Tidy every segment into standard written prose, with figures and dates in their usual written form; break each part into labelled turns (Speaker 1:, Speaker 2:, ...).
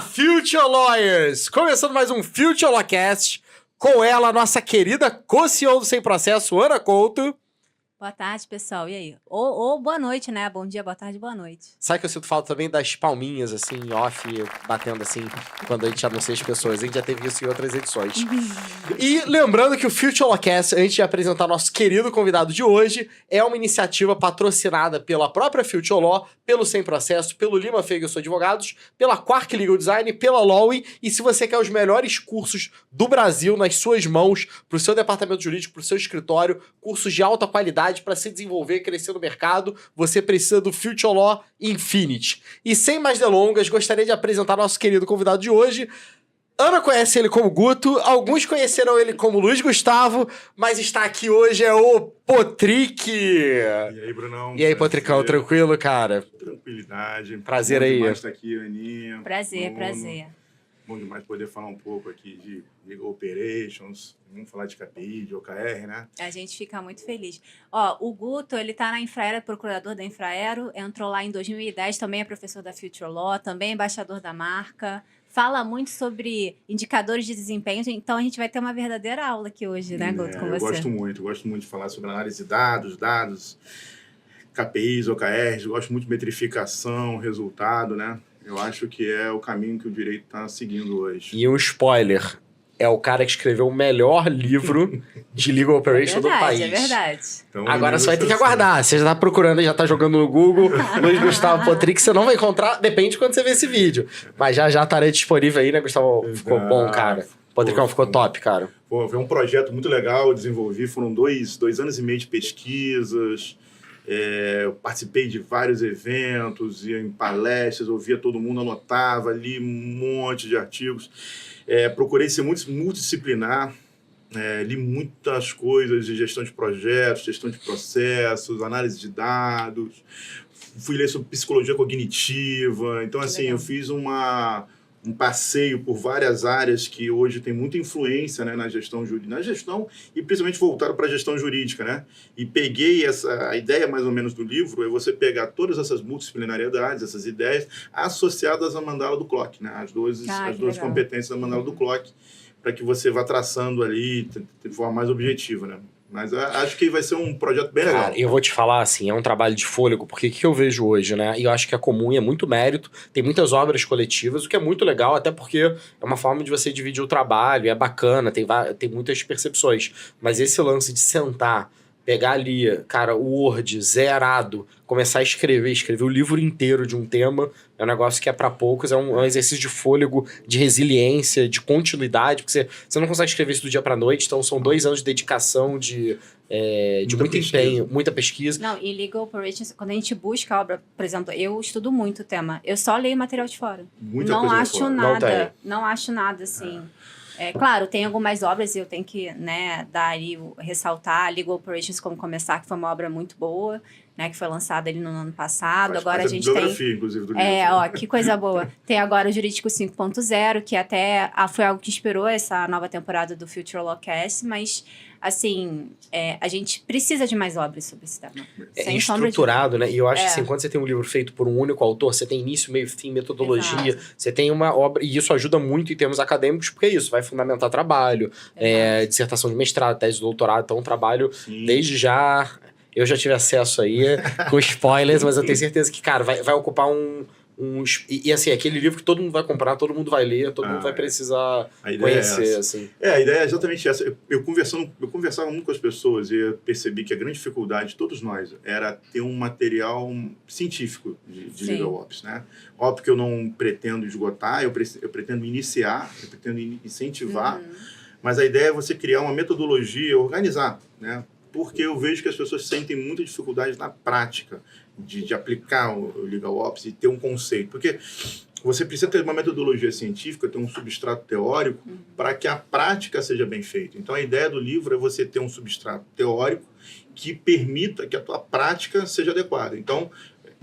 Speaker 1: Fala, Future Lawyers! Começando mais um Future Lawcast, com ela, nossa querida co-CEO do Sem Processo, Ana Couto.
Speaker 2: Boa tarde, pessoal. E aí? Ou boa noite, né? Bom dia, boa tarde, boa noite.
Speaker 1: Sabe que eu sinto falta também das palminhas, assim, off, batendo assim, quando a gente anuncia as pessoas. A gente já teve isso em outras edições. E lembrando que o Future Lawcast, antes de apresentar nosso querido convidado de hoje, é uma iniciativa patrocinada pela própria Future Law, pelo Sem Processo, pelo Lima Ferguson Advogados, pela Quark Legal Design, pela Lowy. E se você quer os melhores cursos do Brasil nas suas mãos, para o seu departamento jurídico, para o seu escritório, cursos de alta qualidade para se desenvolver e crescer no mercado, você precisa do Future Law Infinity. E sem mais delongas, gostaria de apresentar nosso querido convidado de hoje. Ana conhece ele como Guto, alguns conheceram ele como Luiz Gustavo, mas está aqui hoje é o Potrick.
Speaker 3: E aí, Brunão?
Speaker 1: E aí, Potricão, tranquilo, cara?
Speaker 3: Tranquilidade.
Speaker 1: Prazer
Speaker 3: bom
Speaker 1: aí.
Speaker 3: Demais estar aqui, Aninha.
Speaker 2: Prazer,
Speaker 3: Bruno.
Speaker 2: prazer.
Speaker 3: Bom demais poder falar um pouco aqui de Legal Operations. Vamos falar de KPI, de OKR, né?
Speaker 2: A gente fica muito feliz. Ó, o Guto, ele tá na Infraero, procurador da Infraero, entrou lá em 2010, também é professor da Future Law, também é embaixador da marca, fala muito sobre indicadores de desempenho, então a gente vai ter uma verdadeira aula aqui hoje, né, Guto, com
Speaker 3: eu
Speaker 2: você.
Speaker 3: gosto muito de falar sobre análise de dados, KPIs, OKRs, gosto muito de metrificação, resultado, né? Eu acho que é o caminho que o direito está seguindo hoje.
Speaker 1: E um spoiler, é o cara que escreveu o melhor livro de Legal Operation do país.
Speaker 2: É verdade.
Speaker 3: Então,
Speaker 1: Agora você vai ter que aguardar. Você já tá procurando, já tá jogando no Google, Luiz Gustavo Potrick, você não vai encontrar, depende de quando você ver esse vídeo. Mas já estarei disponível aí, né, Gustavo? Ficou bom, cara. Potricão, ficou top, cara.
Speaker 3: Pô, foi um projeto muito legal, eu desenvolvi, foram dois anos e meio de pesquisas, eu participei de vários eventos, ia em palestras, ouvia todo mundo, anotava, li um monte de artigos, procurei ser muito multidisciplinar, li muitas coisas de gestão de projetos, gestão de processos, análise de dados, fui ler sobre psicologia cognitiva, então assim, eu fiz um passeio por várias áreas que hoje tem muita influência, né, na gestão e principalmente voltado para a gestão jurídica, né? E peguei a ideia mais ou menos do livro, é você pegar todas essas multidisciplinariedades, essas ideias associadas à mandala do CLOC, né? As duas competências da mandala do CLOC, para que você vá traçando ali de forma mais objetiva, né? Mas acho que vai ser um projeto bem legal.
Speaker 1: Cara, eu vou te falar, assim, é um trabalho de fôlego, porque o que eu vejo hoje, né? E eu acho que é comum e é muito mérito, tem muitas obras coletivas, o que é muito legal, até porque é uma forma de você dividir o trabalho, é bacana, tem muitas percepções. Mas esse lance de sentar, pegar ali, cara, o Word zerado, começar a escrever o livro inteiro de um tema, é um negócio que é pra poucos, é um exercício de fôlego, de resiliência, de continuidade, porque você não consegue escrever isso do dia pra noite, então são 2 anos de dedicação, de muito empenho, muita pesquisa.
Speaker 2: Não, e Legal Operations, quando a gente busca a obra, por exemplo, eu estudo muito o tema, eu só leio material de fora. Não acho nada, assim. Claro, tem algumas obras e eu tenho que, né, ressaltar Legal Operations Como Começar, que foi uma obra muito boa, né, que foi lançada ali no ano passado. Agora a gente tem,
Speaker 3: inclusive, do livro.
Speaker 2: Que coisa boa. Tem agora o Jurídico 5.0, que até foi algo que inspirou essa nova temporada do Future Lawcast, mas assim, a gente precisa de mais obras sobre esse tema.
Speaker 1: É estruturado, né? E eu acho que assim, quando você tem um livro feito por um único autor, você tem início, meio, fim, metodologia, você tem uma obra, e isso ajuda muito em termos acadêmicos, porque é isso, vai fundamentar trabalho, dissertação de mestrado, tese de doutorado, então um trabalho, desde já, eu já tive acesso aí, com spoilers, mas eu tenho certeza que, cara, vai ocupar E assim, aquele livro que todo mundo vai comprar, todo mundo vai ler, todo mundo vai precisar conhecer, assim.
Speaker 3: A ideia é exatamente essa. Eu conversava muito com as pessoas e eu percebi que a grande dificuldade de todos nós era ter um material científico de Legal Ops, né? Óbvio que eu não pretendo esgotar, eu pretendo iniciar, eu pretendo incentivar, mas a ideia é você criar uma metodologia, organizar, né? Porque eu vejo que as pessoas sentem muita dificuldade na prática de aplicar o Legal Ops e ter um conceito. Porque você precisa ter uma metodologia científica, ter um substrato teórico para que a prática seja bem feita. Então, a ideia do livro é você ter um substrato teórico que permita que a tua prática seja adequada. Então,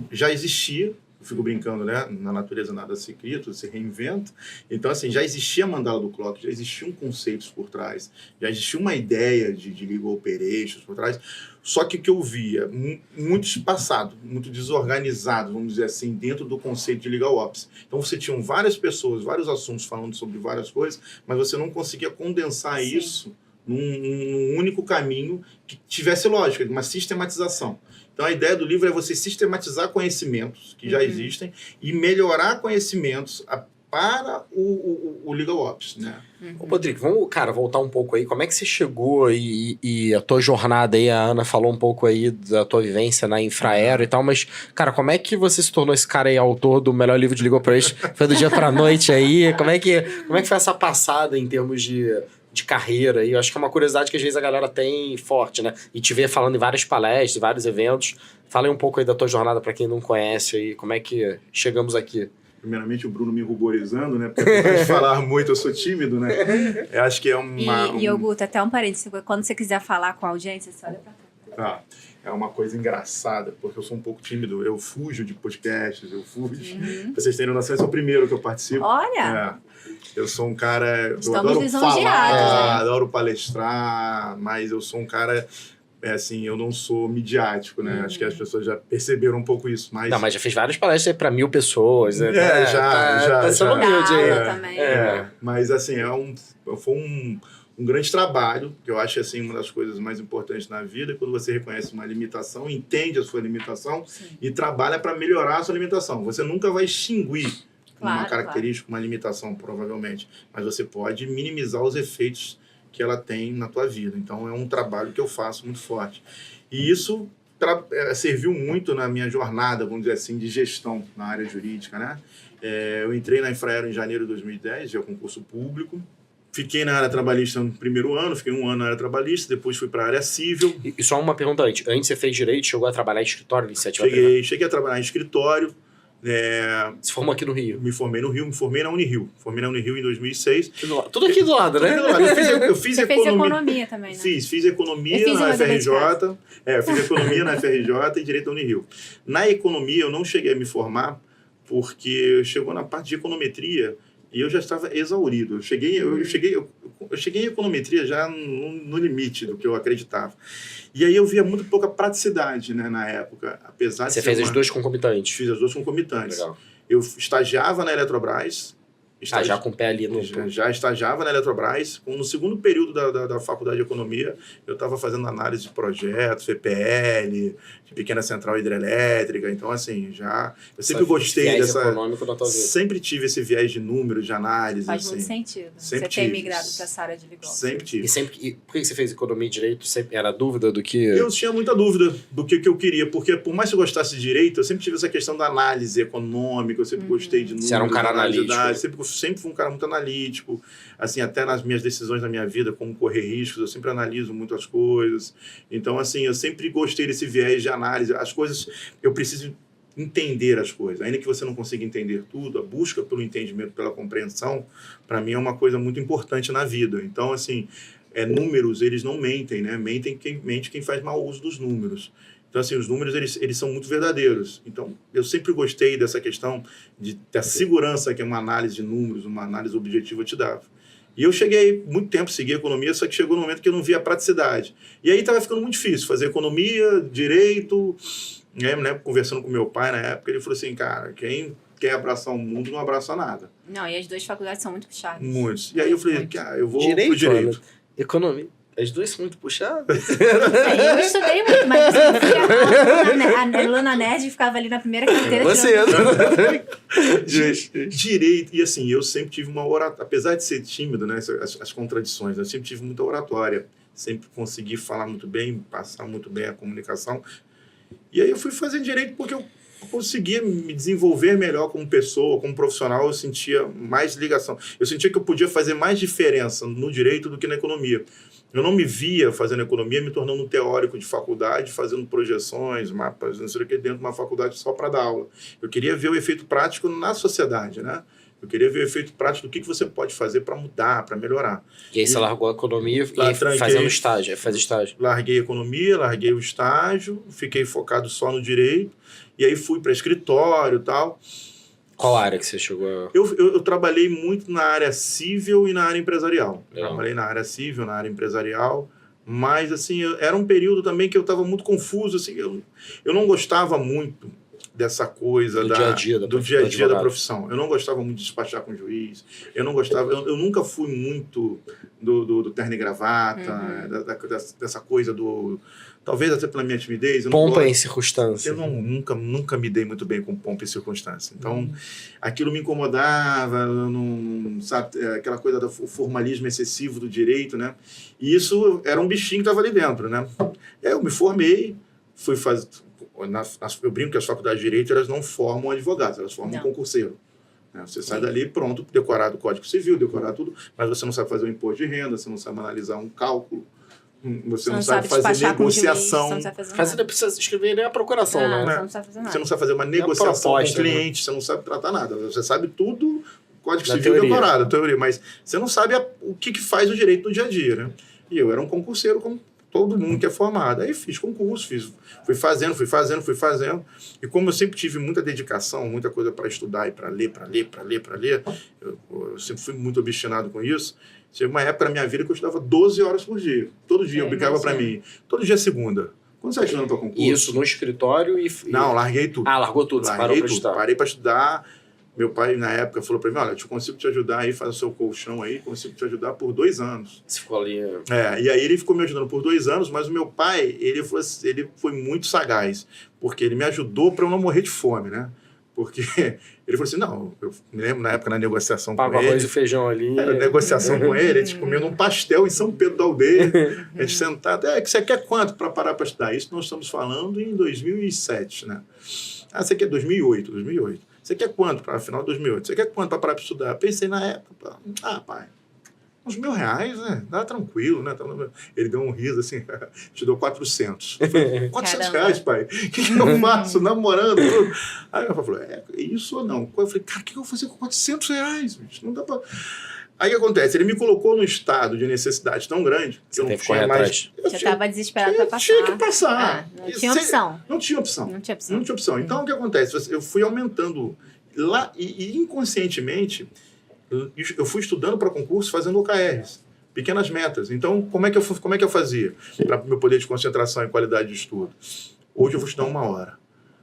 Speaker 3: já existia fico brincando, né? Na natureza nada se cria, tudo se reinventa. Então, assim, já existia a mandala do clock, já existiam conceitos por trás, já existia uma ideia de legal operations por trás. Só que o que eu via, muito espaçado, muito desorganizado, vamos dizer assim, dentro do conceito de legal ops. Então, você tinha várias pessoas, vários assuntos falando sobre várias coisas, mas você não conseguia condensar isso num único caminho que tivesse lógica, uma sistematização. Então, a ideia do livro é você sistematizar conhecimentos que já existem e melhorar conhecimentos para o Legal Ops, né?
Speaker 1: Ô, Rodrigo, vamos, cara, voltar um pouco aí. Como é que você chegou e a tua jornada aí, a Ana falou um pouco aí da tua vivência na Infraero e tal, mas, cara, como é que você se tornou esse cara aí, autor do melhor livro de Legal Operations? Foi do dia pra noite aí? Como é que foi essa passada em termos de carreira? E eu acho que é uma curiosidade que às vezes a galera tem forte, né? E te ver falando em várias palestras, vários eventos. Fala aí um pouco aí da tua jornada pra quem não conhece aí, como é que chegamos aqui?
Speaker 3: Primeiramente, o Bruno me ruborizando, né? Porque apesar de falar muito, eu sou tímido, né? Eu acho que é uma...
Speaker 2: E Guto, até um parênteses, quando você quiser falar com a audiência, você olha pra cá.
Speaker 3: É uma coisa engraçada, porque eu sou um pouco tímido. Eu fujo de podcasts, eu fujo. Pra vocês terem noção, esse é o primeiro que eu participo.
Speaker 2: Olha!
Speaker 3: Eu sou um cara...
Speaker 2: Estamos
Speaker 3: eu adoro falar,
Speaker 2: né?
Speaker 3: adoro palestrar, mas eu sou um cara... assim, eu não sou midiático, né? Acho que as pessoas já perceberam um pouco isso, mas...
Speaker 1: Não, mas já fez várias palestras para 1.000 pessoas, né?
Speaker 3: Já.
Speaker 1: Tá sendo humilde aí.
Speaker 2: Também.
Speaker 3: Mas, assim, foi um grande trabalho, que eu acho, assim, uma das coisas mais importantes na vida, quando você reconhece uma limitação, entende a sua limitação e trabalha para melhorar a sua limitação. Você nunca vai extinguir uma característica, uma limitação, provavelmente, mas você pode minimizar os efeitos que ela tem na tua vida. Então, é um trabalho que eu faço muito forte. E isso serviu muito na minha jornada, vamos dizer assim, de gestão na área jurídica, né? Eu entrei na Infraero em janeiro de 2010, já concurso público. Fiquei na área trabalhista no primeiro ano, fiquei 1 ano na área trabalhista, depois fui para a área civil.
Speaker 1: E só uma pergunta antes. Antes você fez direito, chegou a trabalhar em escritório, iniciativa privada?
Speaker 3: Cheguei a trabalhar em escritório.
Speaker 1: Se formou aqui no Rio?
Speaker 3: Me formei no Rio, me formei na Unirio. Formei na Unirio em 2006.
Speaker 1: Tudo aqui do lado, né?
Speaker 3: Eu fiz
Speaker 2: economia também, né?
Speaker 3: Fiz economia na FRJ. Eu fiz economia na FRJ e direito da Unirio. Na economia, eu não cheguei a me formar porque chegou na parte de econometria e eu já estava exaurido. Eu cheguei em econometria já no limite do que eu acreditava. E aí eu via muito pouca praticidade, né, na época. Apesar
Speaker 1: Você fez as duas concomitantes?
Speaker 3: Fiz as duas concomitantes.
Speaker 1: Legal.
Speaker 3: Eu estagiava na Eletrobras.
Speaker 1: Já com o pé ali no...
Speaker 3: Já estagiava na Eletrobras. No segundo período da faculdade de economia, eu estava fazendo análise de projetos, VPL, de pequena central hidrelétrica. Então, assim, eu sempre gostei dessa... Sempre tive esse viés de números, de análise.
Speaker 2: Faz muito sentido. Você ter migrado para essa área de legal.
Speaker 3: Sempre tive.
Speaker 1: E por que você fez economia e direito? Sempre era dúvida do que...
Speaker 3: Eu tinha muita dúvida do que eu queria, porque por mais que eu gostasse de direito, eu sempre tive essa questão da análise econômica, eu sempre gostei de números.
Speaker 1: Você era um cara analítico.
Speaker 3: Sempre fui um cara muito analítico, assim, até nas minhas decisões na minha vida, como correr riscos, eu sempre analiso muito as coisas. Então, assim, eu sempre gostei desse viés de análise. As coisas, eu preciso entender as coisas. Ainda que você não consiga entender tudo, a busca pelo entendimento, pela compreensão, para mim é uma coisa muito importante na vida. Então, assim, números, eles não mentem, né? Mente quem faz mau uso dos números. Então, assim, os números, eles são muito verdadeiros. Então, eu sempre gostei dessa questão da segurança que uma análise de números, uma análise objetiva te dava. E eu cheguei, muito tempo, segui a economia, só que chegou no momento que eu não via a praticidade. E aí estava ficando muito difícil fazer economia, direito, né? Conversando com meu pai na época, ele falou assim, cara, quem quer abraçar o mundo não abraça nada.
Speaker 2: Não, e as duas faculdades são muito puxadas.
Speaker 3: Muitos. E aí eu falei, cara, eu vou pro direito.
Speaker 1: Ana, economia. As duas são muito puxadas.
Speaker 2: Eu estudei muito, mas a Luna Nerd ficava ali na primeira carteira.
Speaker 3: Direito. E assim, eu sempre tive uma oratória. Apesar de ser tímido, né, as contradições, eu sempre tive muita oratória. Sempre consegui falar muito bem, passar muito bem a comunicação. E aí eu fui fazer direito porque eu conseguia me desenvolver melhor como pessoa, como profissional. Eu sentia mais ligação. Eu sentia que eu podia fazer mais diferença no direito do que na economia. Eu não me via fazendo economia, me tornando um teórico de faculdade, fazendo projeções, mapas, não sei o que, dentro de uma faculdade só para dar aula. Eu queria ver o efeito prático na sociedade, né? Eu queria ver o efeito prático do que você pode fazer para mudar, para melhorar.
Speaker 1: E aí você largou a economia e fazendo estágio, fazer estágio.
Speaker 3: Larguei a economia, larguei o estágio, fiquei focado só no direito. E aí fui para escritório e tal.
Speaker 1: Qual área que você chegou a...
Speaker 3: Eu trabalhei muito na área civil e na área empresarial.
Speaker 1: Legal.
Speaker 3: Trabalhei na área civil, na área empresarial, mas assim, era um período também que eu estava muito confuso, assim, eu não gostava muito dessa coisa
Speaker 1: do dia a dia
Speaker 3: da profissão. Eu não gostava muito de despachar com o juiz, eu nunca fui muito do terno e gravata, dessa coisa do... Talvez até pela minha timidez.
Speaker 1: Pompa em circunstância.
Speaker 3: Eu nunca me dei muito bem com pompa em circunstância. Então, aquilo me incomodava, sabe, aquela coisa do formalismo excessivo do direito, né? E isso era um bichinho que estava ali dentro, né? E aí eu me formei, fui fazer... Eu brinco que as faculdades de direito, elas não formam advogados, elas formam concurseiro. Né? Você sai dali pronto, decorado o Código Civil, decorado tudo, mas você não sabe fazer um imposto de renda, você não sabe analisar um cálculo, você não sabe fazer negociação.
Speaker 1: Você não precisa escrever nem a procuração, né?
Speaker 2: Você não sabe fazer nada.
Speaker 3: Você não sabe fazer uma negociação com o cliente, você não sabe tratar nada. Você sabe tudo, Código Civil decorado, teoria, mas você não sabe o que faz o direito no dia a dia, né? E eu era um concurseiro como todo mundo que é formado. Aí fiz concurso, fui fazendo. E como eu sempre tive muita dedicação, muita coisa para estudar e para ler, eu sempre fui muito obstinado com isso. Chegou uma época na minha vida que eu estudava 12 horas por dia. Todo dia eu brincava para mim. Todo dia é segunda. Quando você está estudando para concurso?
Speaker 1: Isso no escritório e...
Speaker 3: Não, larguei tudo.
Speaker 1: Ah, largou tudo, você parou para estudar.
Speaker 3: Parei para estudar. Meu pai, na época, falou para mim, olha, eu consigo te ajudar aí, faz o seu colchão aí, consigo te ajudar por 2 anos.
Speaker 1: Você ficou ali...
Speaker 3: E aí ele ficou me ajudando por 2 anos, mas o meu pai, ele foi muito sagaz, porque ele me ajudou para eu não morrer de fome, né? Porque ele falou assim, não, eu me lembro na época na negociação com ele...
Speaker 1: Paga arroz e feijão ali...
Speaker 3: negociação com ele, a gente comendo um pastel em São Pedro da Aldeia, a gente sentado, que você quer quanto para parar para estudar? Isso nós estamos falando em 2007, né? Você quer 2008. Você quer quanto para final de 2008? Você quer quanto para parar para estudar? Pensei na época, pai, uns R$1.000, né? Dá tranquilo, né? Ele deu um riso assim, te dou 400. Eu falei, R$400, pai? O que eu faço namorando? Aí meu pai falou, isso ou não? Eu falei, cara, o que eu vou fazer com R$400? Bicho? Não dá para... Aí o que acontece? Ele me colocou num estado de necessidade tão grande que eu não tinha mais...
Speaker 2: Você estava desesperado para passar.
Speaker 3: Tinha que passar.
Speaker 2: Não tinha opção.
Speaker 3: Não tinha opção. Então, o que acontece? Eu fui aumentando lá e inconscientemente, eu fui estudando para concurso fazendo OKRs, pequenas metas. Então, como é que eu fazia para meu poder de concentração e qualidade de estudo? Hoje eu vou estudar 1 hora.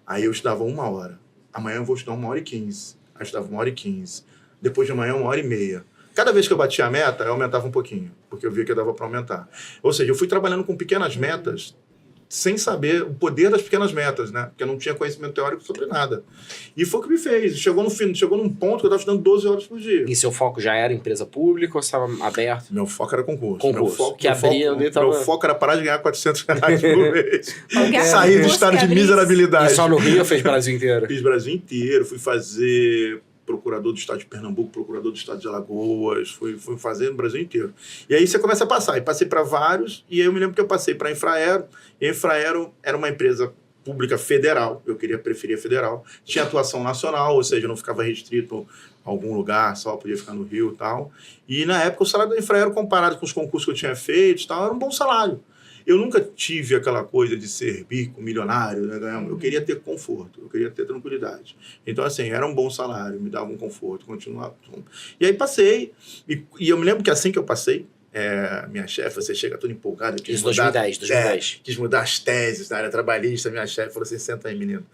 Speaker 3: Aí eu estudava 1 hora. Amanhã eu vou estudar 1h15. Aí eu estudava 1h15. Depois de amanhã, 1h30. Cada vez que eu batia a meta, eu aumentava um pouquinho, porque eu via que dava para aumentar. Ou seja, eu fui trabalhando com pequenas metas, sem saber o poder das pequenas metas, né? Porque eu não tinha conhecimento teórico sobre nada. E foi o que me fez. Chegou num ponto que eu estava estudando 12 horas por dia.
Speaker 1: E seu foco já era empresa pública ou você estava aberto?
Speaker 3: Meu foco era concurso.
Speaker 1: Meu
Speaker 3: foco era parar de ganhar R$400 por mês. Sair do estado de miserabilidade.
Speaker 1: E só no Rio ou fez Brasil inteiro?
Speaker 3: Fiz Brasil inteiro. Fui fazer... procurador do estado de Pernambuco, procurador do estado de Alagoas, fui fazer no Brasil inteiro. E aí você começa a passar. E passei para vários, e aí eu me lembro que eu passei para a Infraero, e a Infraero era uma empresa pública federal, preferia federal, tinha atuação nacional, ou seja, não ficava restrito a algum lugar, só podia ficar no Rio e tal. E na época o salário da Infraero, comparado com os concursos que eu tinha feito e tal, era um bom salário. Eu nunca tive aquela coisa de ser rico, milionário, né? Eu queria ter conforto, eu queria ter tranquilidade. Então, assim, era um bom salário, me dava um conforto, continuava. E aí passei, e eu me lembro que assim que eu passei, minha chefe, você chega toda empolgada.
Speaker 1: Isso, 2010.
Speaker 3: Quis mudar as teses da área trabalhista, minha chefe falou assim, senta aí, menino.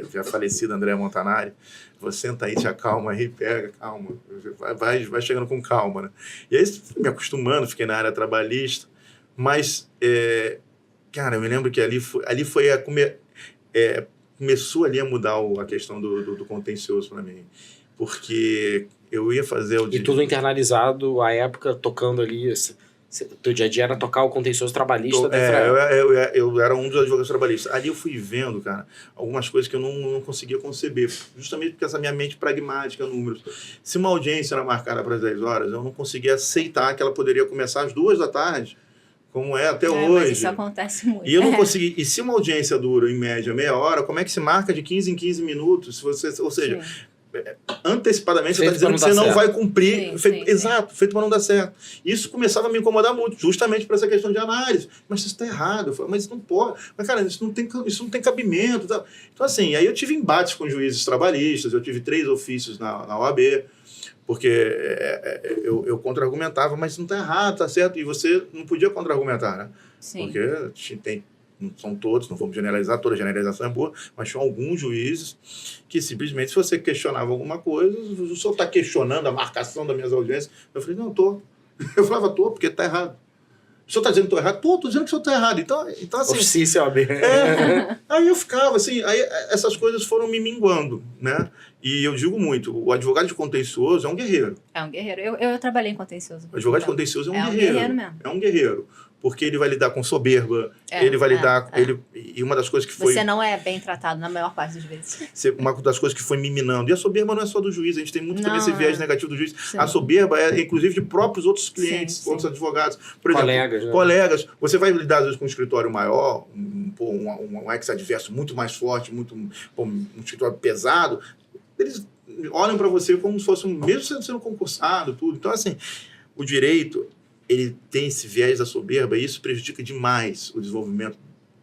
Speaker 3: já falecido André Montanari, você senta aí, te acalma aí, pega, calma, vai chegando com calma, né? E aí, me acostumando, fiquei na área trabalhista. Mas, cara, eu me lembro que ali foi começou ali a mudar a questão do contencioso para mim. Porque eu ia fazer
Speaker 1: E tudo internalizado, à época, tocando ali... Teu dia a dia era tocar o contencioso trabalhista da Infraero.
Speaker 3: Eu era um dos advogados trabalhistas. Ali eu fui vendo, cara, algumas coisas que eu não conseguia conceber. Justamente porque essa minha mente pragmática, números. Se uma audiência era marcada para as 10 horas, eu não conseguia aceitar que ela poderia começar às 2 da tarde. Como é até hoje.
Speaker 2: Mas isso acontece muito.
Speaker 3: E eu não consegui. E se uma audiência dura, em média, meia hora, como é que se marca de 15 em 15 minutos? Ou seja, antecipadamente você está dizendo que você não vai cumprir.
Speaker 2: Sim.
Speaker 3: Exato, feito para não dar certo. Isso começava a me incomodar muito, justamente por essa questão de análise. Mas isso está errado. Eu falei, mas isso não pode. Mas, cara, isso não tem cabimento. Tá? Então, assim, aí eu tive embates com juízes trabalhistas, eu tive 3 ofícios na OAB, porque eu contra-argumentava, mas isso não está errado, está certo. E você não podia contra-argumentar, né?
Speaker 2: Sim.
Speaker 3: Porque não são todos, não vamos generalizar, toda generalização é boa, mas tinha alguns juízes que simplesmente, se você questionava alguma coisa, o senhor está questionando a marcação das minhas audiências. Eu falei, não, estou. Eu falava, estou, porque está errado. O senhor está dizendo que estou errado? Estou dizendo que o senhor está errado. Então assim...
Speaker 1: Oficício, OAB.
Speaker 3: Aí eu ficava assim, aí essas coisas foram me minguando, né? E eu digo muito, o advogado de contencioso é um guerreiro.
Speaker 2: É um guerreiro. Eu trabalhei em contencioso.
Speaker 3: O advogado de contencioso é um guerreiro.
Speaker 2: É um guerreiro mesmo.
Speaker 3: É um guerreiro. Porque ele vai lidar com soberba, ele vai lidar... E uma das coisas que foi...
Speaker 2: Você não é bem tratado na maior parte das vezes.
Speaker 3: Uma das coisas que foi me minando. E a soberba não é só do juiz, a gente tem muito também esse viés negativo do juiz.
Speaker 2: Sim.
Speaker 3: A soberba é, inclusive, de próprios outros clientes, outros advogados. Por exemplo, colegas. Você vai lidar, às vezes, com um escritório maior, um ex-adverso muito mais forte, um escritório pesado. Eles olham para você como se fosse mesmo sendo concursado, tudo. Então, assim, o direito... ele tem esse viés da soberba e isso prejudica demais o desenvolvimento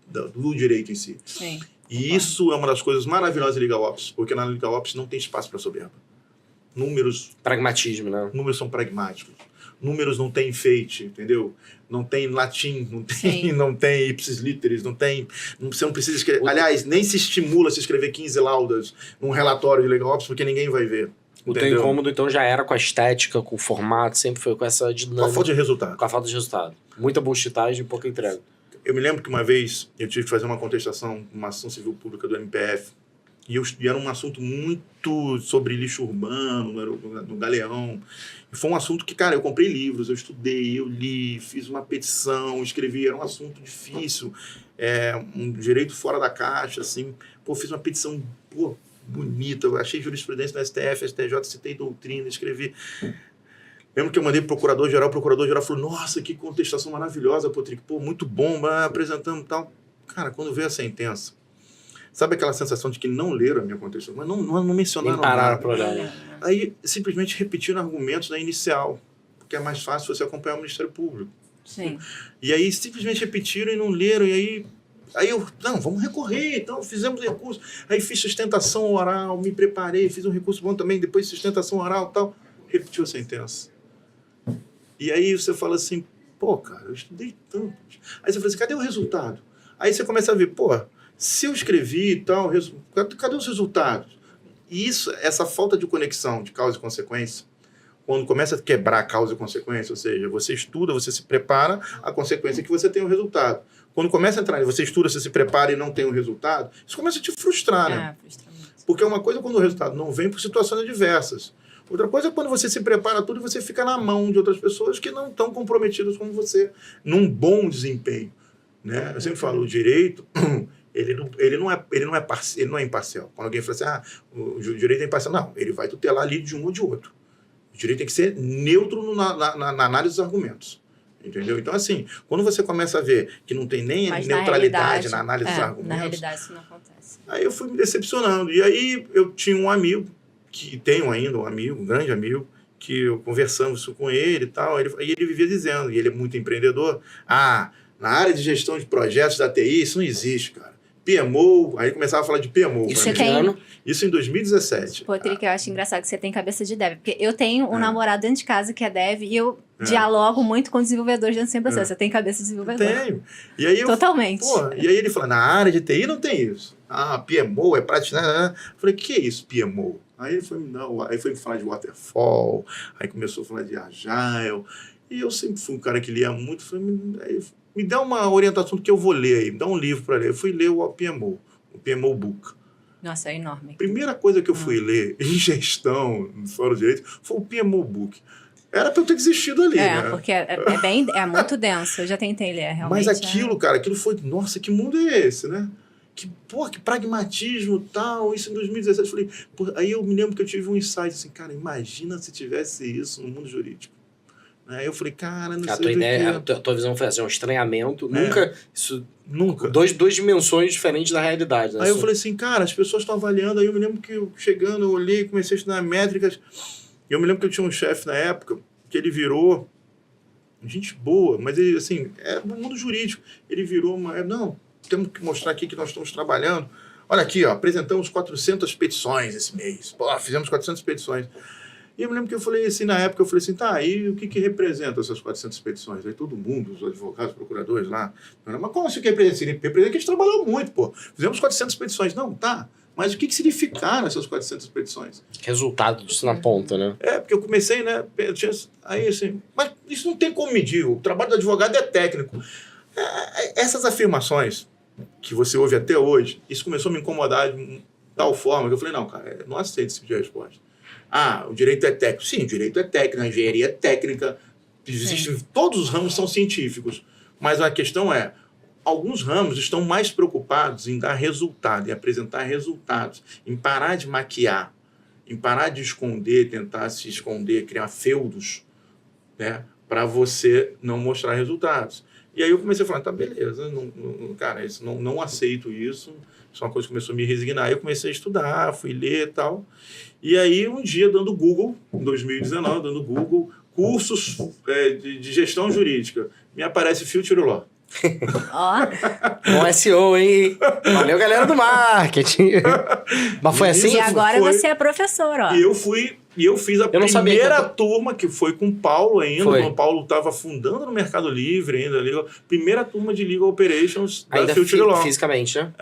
Speaker 3: do direito em si.
Speaker 2: Sim.
Speaker 3: E isso é uma das coisas maravilhosas da Legal Ops, porque na Legal Ops não tem espaço para soberba.
Speaker 1: Pragmatismo, né?
Speaker 3: Números são pragmáticos. Números não tem enfeite, entendeu? Não tem latim, não tem ipsis literis, você não precisa escrever. Aliás, nem se estimula a se escrever 15 laudas num relatório de Legal Ops, porque ninguém vai ver.
Speaker 1: O teu incômodo, então, já era com a estética, com o formato, sempre foi com essa dinâmica.
Speaker 3: Com a falta de resultado.
Speaker 1: Com a falta de resultado. Muita bullshitagem e pouca entrega.
Speaker 3: Eu me lembro que uma vez eu tive que fazer uma contestação, uma ação civil pública do MPF, e era um assunto muito sobre lixo urbano, no Galeão. E foi um assunto que, cara, eu comprei livros, eu estudei, eu li, fiz uma petição, escrevi, era um assunto difícil, um direito fora da caixa, assim. Fiz uma petição, bonita, eu achei jurisprudência no STF, STJ, citei doutrina, escrevi. Lembro que eu mandei pro procurador-geral, o procurador-geral falou, nossa, que contestação maravilhosa, Patrick, muito bom, apresentando e tal. Cara, quando veio a sentença, sabe aquela sensação de que não leram a minha contestação, mas não mencionaram nada. Aí, simplesmente repetiram argumentos da inicial, porque é mais fácil você acompanhar o Ministério Público.
Speaker 2: Sim.
Speaker 3: E aí, simplesmente repetiram e não leram, e aí eu, vamos recorrer, então fizemos recurso. Aí fiz sustentação oral, me preparei, fiz um recurso bom também, depois sustentação oral e tal. Repetiu a sentença. E aí você fala assim, cara, eu estudei tanto. Aí você fala assim, cadê o resultado? Aí você começa a ver, se eu escrevi e tal, cadê os resultados? E essa falta de conexão de causa e consequência, quando começa a quebrar causa e consequência, ou seja, você estuda, você se prepara, a consequência é que você tem o resultado. Quando começa a entrar, você estuda, você se prepara e não tem o resultado, isso começa a te frustrar, né? Porque uma coisa é quando o resultado não vem por situações adversas. Outra coisa é quando você se prepara tudo e você fica na mão de outras pessoas que não estão comprometidas com você num bom desempenho, né? Eu sempre falo, o direito, ele não é imparcial. Quando alguém fala assim, o direito é imparcial, não, ele vai tutelar ali de um ou de outro. O direito tem que ser neutro na análise dos argumentos. Entendeu? Então, assim, quando você começa a ver que não tem nem neutralidade na análise dos argumentos...
Speaker 2: Na realidade, isso não acontece.
Speaker 3: Aí eu fui me decepcionando. E aí eu tinha um amigo, que tenho ainda um grande amigo, que eu conversando isso com ele e tal, e ele vivia dizendo, e ele é muito empreendedor, na área de gestão de projetos da TI, isso não existe, cara. PMO, aí começava a falar de PMO. Isso em 2017.
Speaker 2: Patrick, eu acho engraçado que você tem cabeça de dev, porque eu tenho um namorado dentro de casa que é dev e eu dialogo muito com desenvolvedores dentro do processo. Você tem cabeça de desenvolvedor?
Speaker 3: Tenho. E aí
Speaker 2: Totalmente.
Speaker 3: E aí ele falou, na área de TI não tem isso. PMO é prática. Eu falei, o que é isso, PMO? Aí ele foi me falar de Waterfall, aí começou a falar de Agile, e eu sempre fui um cara que lia muito, falei, me dá uma orientação do que eu vou ler aí, me dá um livro para ler. Eu fui ler o PMO Book.
Speaker 2: Nossa, é enorme.
Speaker 3: Primeira coisa que eu fui ler em gestão, fora do direito, foi o PMO Book. Era para eu ter desistido ali, né?
Speaker 2: Porque é muito denso, eu já tentei ler, realmente.
Speaker 3: Mas aquilo foi, nossa, que mundo é esse, né? Que pragmatismo e tal, isso em 2017. Eu falei, aí eu me lembro que eu tive um insight assim, cara, imagina se tivesse isso no mundo jurídico. Aí eu falei, cara, não
Speaker 1: A
Speaker 3: sei
Speaker 1: tua
Speaker 3: do
Speaker 1: ideia,
Speaker 3: que...
Speaker 1: a tua visão foi assim, um estranhamento.
Speaker 3: Nunca.
Speaker 1: Duas dimensões diferentes da realidade. Né?
Speaker 3: Aí eu falei assim, cara, as pessoas estão avaliando. Aí eu me lembro que chegando, eu olhei, comecei a estudar métricas. Eu me lembro que eu tinha um chefe na época, que ele virou... Gente boa, mas ele, assim, é no mundo jurídico. Ele virou não, temos que mostrar aqui que nós estamos trabalhando. Olha aqui, ó, apresentamos 400 petições esse mês. Pô, fizemos 400 petições. E eu me lembro que eu falei assim, na época, eu falei assim, tá, e o que representa essas 400 petições? Aí todo mundo, os advogados, os procuradores lá, mas como assim que representa? Representa que a gente trabalhou muito, pô. Fizemos 400 petições. Não, tá, mas o que significaram essas 400 petições?
Speaker 1: Resultado disso na ponta, né?
Speaker 3: Porque eu comecei, né, aí assim, mas isso não tem como medir, o trabalho do advogado é técnico. Essas afirmações que você ouve até hoje, isso começou a me incomodar de tal forma que eu falei, não, cara, não aceito esse tipo de resposta. O direito é técnico. Sim, o direito é técnico, a engenharia é técnica. Todos os ramos são científicos. Mas a questão é, alguns ramos estão mais preocupados em dar resultado, em apresentar resultados, em parar de maquiar, em parar de esconder, tentar se esconder, criar feudos, né, para você não mostrar resultados. E aí eu comecei a falar, tá, beleza, cara, não aceito isso. Isso é uma coisa que começou a me resignar. Aí eu comecei a estudar, fui ler e tal. E aí, um dia, dando Google, em 2019, dando Google, cursos de gestão jurídica, me aparece Future Law.
Speaker 1: Bom SEO, hein? Valeu, galera do marketing. Mas foi assim?
Speaker 2: E agora você é professor, ó.
Speaker 3: E eu fiz a primeira turma, que foi com o Paulo ainda. Quando o Paulo estava fundando no Mercado Livre ainda. Primeira turma de Legal Operations da Future Law.
Speaker 1: Fisicamente, né?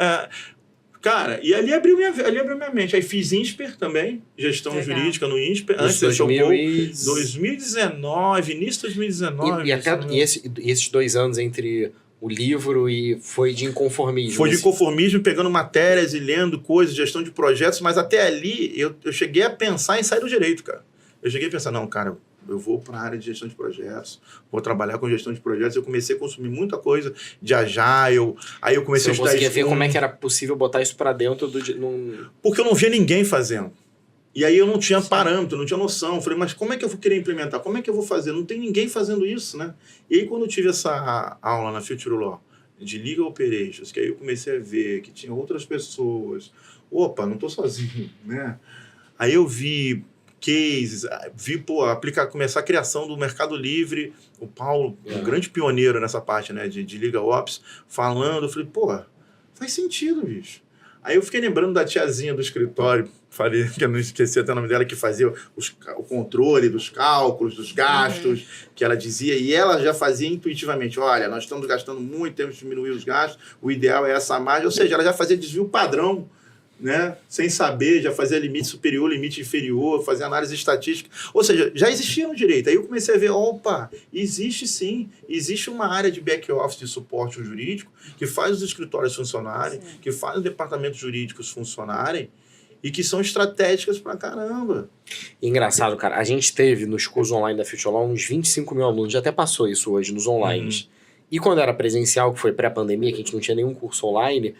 Speaker 3: Cara, e ali abriu minha mente. Aí fiz INSPER também, gestão jurídica no INSPER, antes de 2019, início de 2019.
Speaker 1: E esses 2 anos entre o livro e foi de inconformismo.
Speaker 3: Foi de inconformismo, pegando matérias e lendo coisas, gestão de projetos, mas até ali eu cheguei a pensar em sair do direito, cara. Eu cheguei a pensar, não, cara, eu vou para a área de gestão de projetos, vou trabalhar com gestão de projetos. Eu comecei a consumir muita coisa de Agile, aí eu comecei a estudar...
Speaker 1: Você conseguia ver como é que era possível botar isso para dentro do...
Speaker 3: Porque eu não via ninguém fazendo. E aí eu não tinha parâmetro, não tinha noção. Eu falei, mas como é que eu vou querer implementar? Como é que eu vou fazer? Não tem ninguém fazendo isso, né? E aí quando eu tive essa aula na Future Law, de Legal Operations, que aí eu comecei a ver que tinha outras pessoas. Opa, não estou sozinho, né? Aí eu vi cases, começar a criação do Mercado Livre, o Paulo, um grande pioneiro nessa parte, né, de Legal Ops, falando, eu falei, faz sentido, bicho. Aí eu fiquei lembrando da tiazinha do escritório, falei que eu não esqueci até o nome dela, que fazia o controle dos cálculos, dos gastos, que ela dizia, e ela já fazia intuitivamente, olha, nós estamos gastando muito, temos que diminuir os gastos, o ideal é essa margem, ou seja, ela já fazia desvio padrão, né? Sem saber, já fazia limite superior, limite inferior, fazia análise estatística. Ou seja, já existia no direito. Aí eu comecei a ver, existe sim. Existe uma área de back-office de suporte jurídico que faz os escritórios funcionarem, que faz os departamentos jurídicos funcionarem e que são estratégicas pra caramba.
Speaker 1: Engraçado, cara. A gente teve nos cursos online da Future Law uns 25 mil alunos. Já até passou isso hoje nos online. E quando era presencial, que foi pré-pandemia, que a gente não tinha nenhum curso online...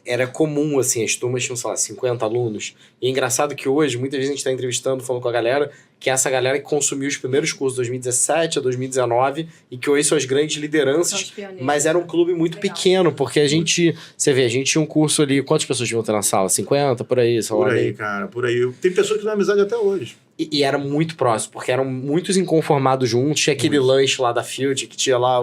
Speaker 1: Era comum, assim, as turmas tinham, sei lá, 50 alunos. E é engraçado que hoje, muitas vezes a gente está entrevistando, falando com a galera, que é essa galera que consumiu os primeiros cursos de 2017 a 2019 e que hoje são as grandes lideranças, mas era um clube muito pequeno, porque a gente, você vê, a gente tinha um curso ali, quantas pessoas deviam ter na sala? 50, por aí?
Speaker 3: Por aí, cara, por aí. Tem pessoas que têm amizade até hoje.
Speaker 1: E era muito próximo, porque eram muitos inconformados juntos, tinha aquele lanche lá da Field, que tinha lá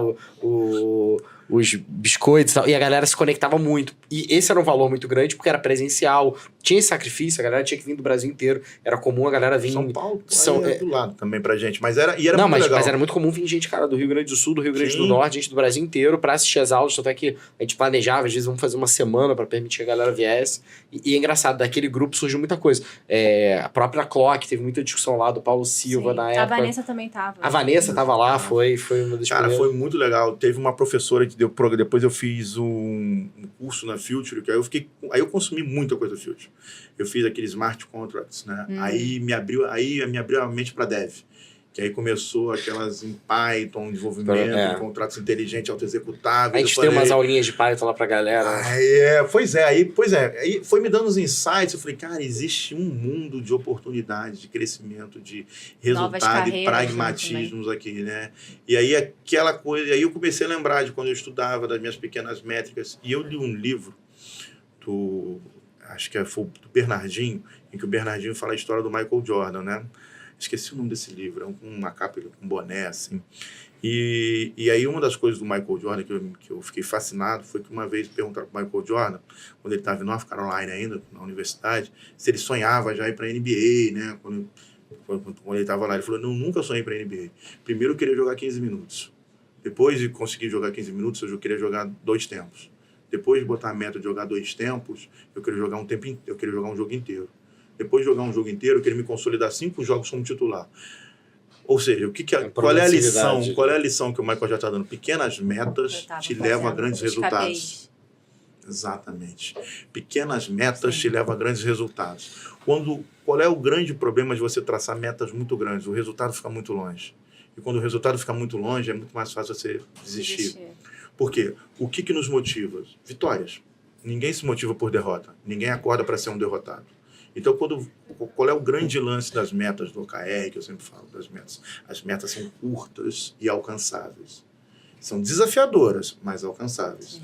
Speaker 1: os biscoitos e tal, e a galera se conectava muito. E esse era um valor muito grande, porque era presencial, tinha esse sacrifício, a galera tinha que vir do Brasil inteiro, era comum a galera vir...
Speaker 3: São Paulo, do lado também pra gente, mas era muito legal.
Speaker 1: Mas era muito comum vir gente, cara, do Rio Grande do Sul, do Rio Grande do Norte, gente do Brasil inteiro, pra assistir as aulas, tanto é que a gente planejava, às vezes vamos fazer uma semana pra permitir que a galera viesse, e é engraçado, daquele grupo surgiu muita coisa. A própria Clock, teve muita discussão lá do Paulo Silva na época.
Speaker 2: A Vanessa também tava.
Speaker 1: A Vanessa tava lá, foi uma das
Speaker 3: Cara, foi muito legal. Teve uma professora que deu programa, depois eu fiz um curso na Future, que aí eu consumi muita coisa da Future. Eu fiz aqueles smart contracts, né? Aí me abriu a mente para dev. Que aí começou aquelas em Python, desenvolvimento, contratos inteligentes, autoexecutáveis.
Speaker 1: A gente tem umas aulinhas de Python lá pra galera.
Speaker 3: Pois é. Aí foi me dando os insights. Eu falei, cara, existe um mundo de oportunidades, de crescimento, de resultado e pragmatismos aqui, né? E aí aquela coisa... Aí eu comecei a lembrar de quando eu estudava, das minhas pequenas métricas. E eu li um livro acho que foi do Bernardinho, em que o Bernardinho fala a história do Michael Jordan, né? Esqueci o nome desse livro, é uma capa com um boné, assim. E aí uma das coisas do Michael Jordan que eu fiquei fascinado foi que uma vez perguntaram para o Michael Jordan, quando ele estava em North Carolina ainda, na universidade, se ele sonhava já ir para a NBA, né? Quando ele estava lá, ele falou, não, nunca sonhei para a NBA. Primeiro eu queria jogar 15 minutos. Depois de conseguir jogar 15 minutos, eu queria jogar 2 tempos. Depois de botar a meta de jogar 2 tempos, eu queria jogar um jogo inteiro. Depois de jogar um jogo inteiro, eu queria me consolidar 5 jogos como titular. Ou seja, qual é a lição? Qual é a lição que o Michael já está dando? Pequenas metas te levam a grandes resultados. Exatamente. Pequenas metas te levam a grandes resultados. Qual é o grande problema de você traçar metas muito grandes? O resultado fica muito longe. E quando o resultado fica muito longe, é muito mais fácil você desistir. Por quê? O que nos motiva? Vitórias. Ninguém se motiva por derrota. Ninguém acorda para ser um derrotado. Então, qual é o grande lance das metas do OKR, que eu sempre falo das metas? As metas são curtas e alcançáveis. São desafiadoras, mas alcançáveis.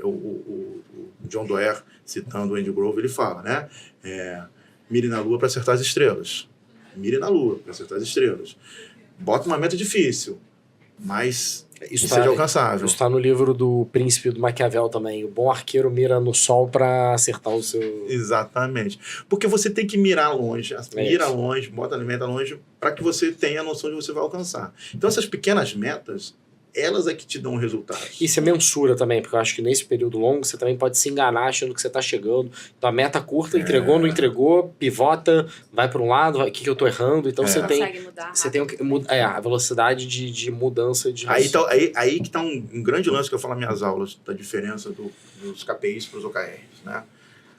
Speaker 3: O John Doerr, citando o Andy Grove, ele fala, né? Mire na lua para acertar as estrelas. Mire na lua para acertar as estrelas. Bota uma meta difícil, mas seja alcançável.
Speaker 1: Isso está no livro do Príncipe do Maquiavel também. O bom arqueiro mira no sol para acertar o seu...
Speaker 3: Exatamente. Porque você tem que mirar longe. Mira longe, bota a meta longe, para que você tenha a noção de você vai alcançar. Então, essas pequenas metas, elas é que te dão resultados.
Speaker 1: E você mensura também, porque eu acho que nesse período longo você também pode se enganar achando que você está chegando. Então, a meta curta, entregou, não entregou, pivota, vai para um lado, o que eu estou errando. Então, você tem a velocidade de mudança de...
Speaker 3: Aí que está um grande lance que eu falo nas minhas aulas, da diferença dos KPIs para os OKRs, né?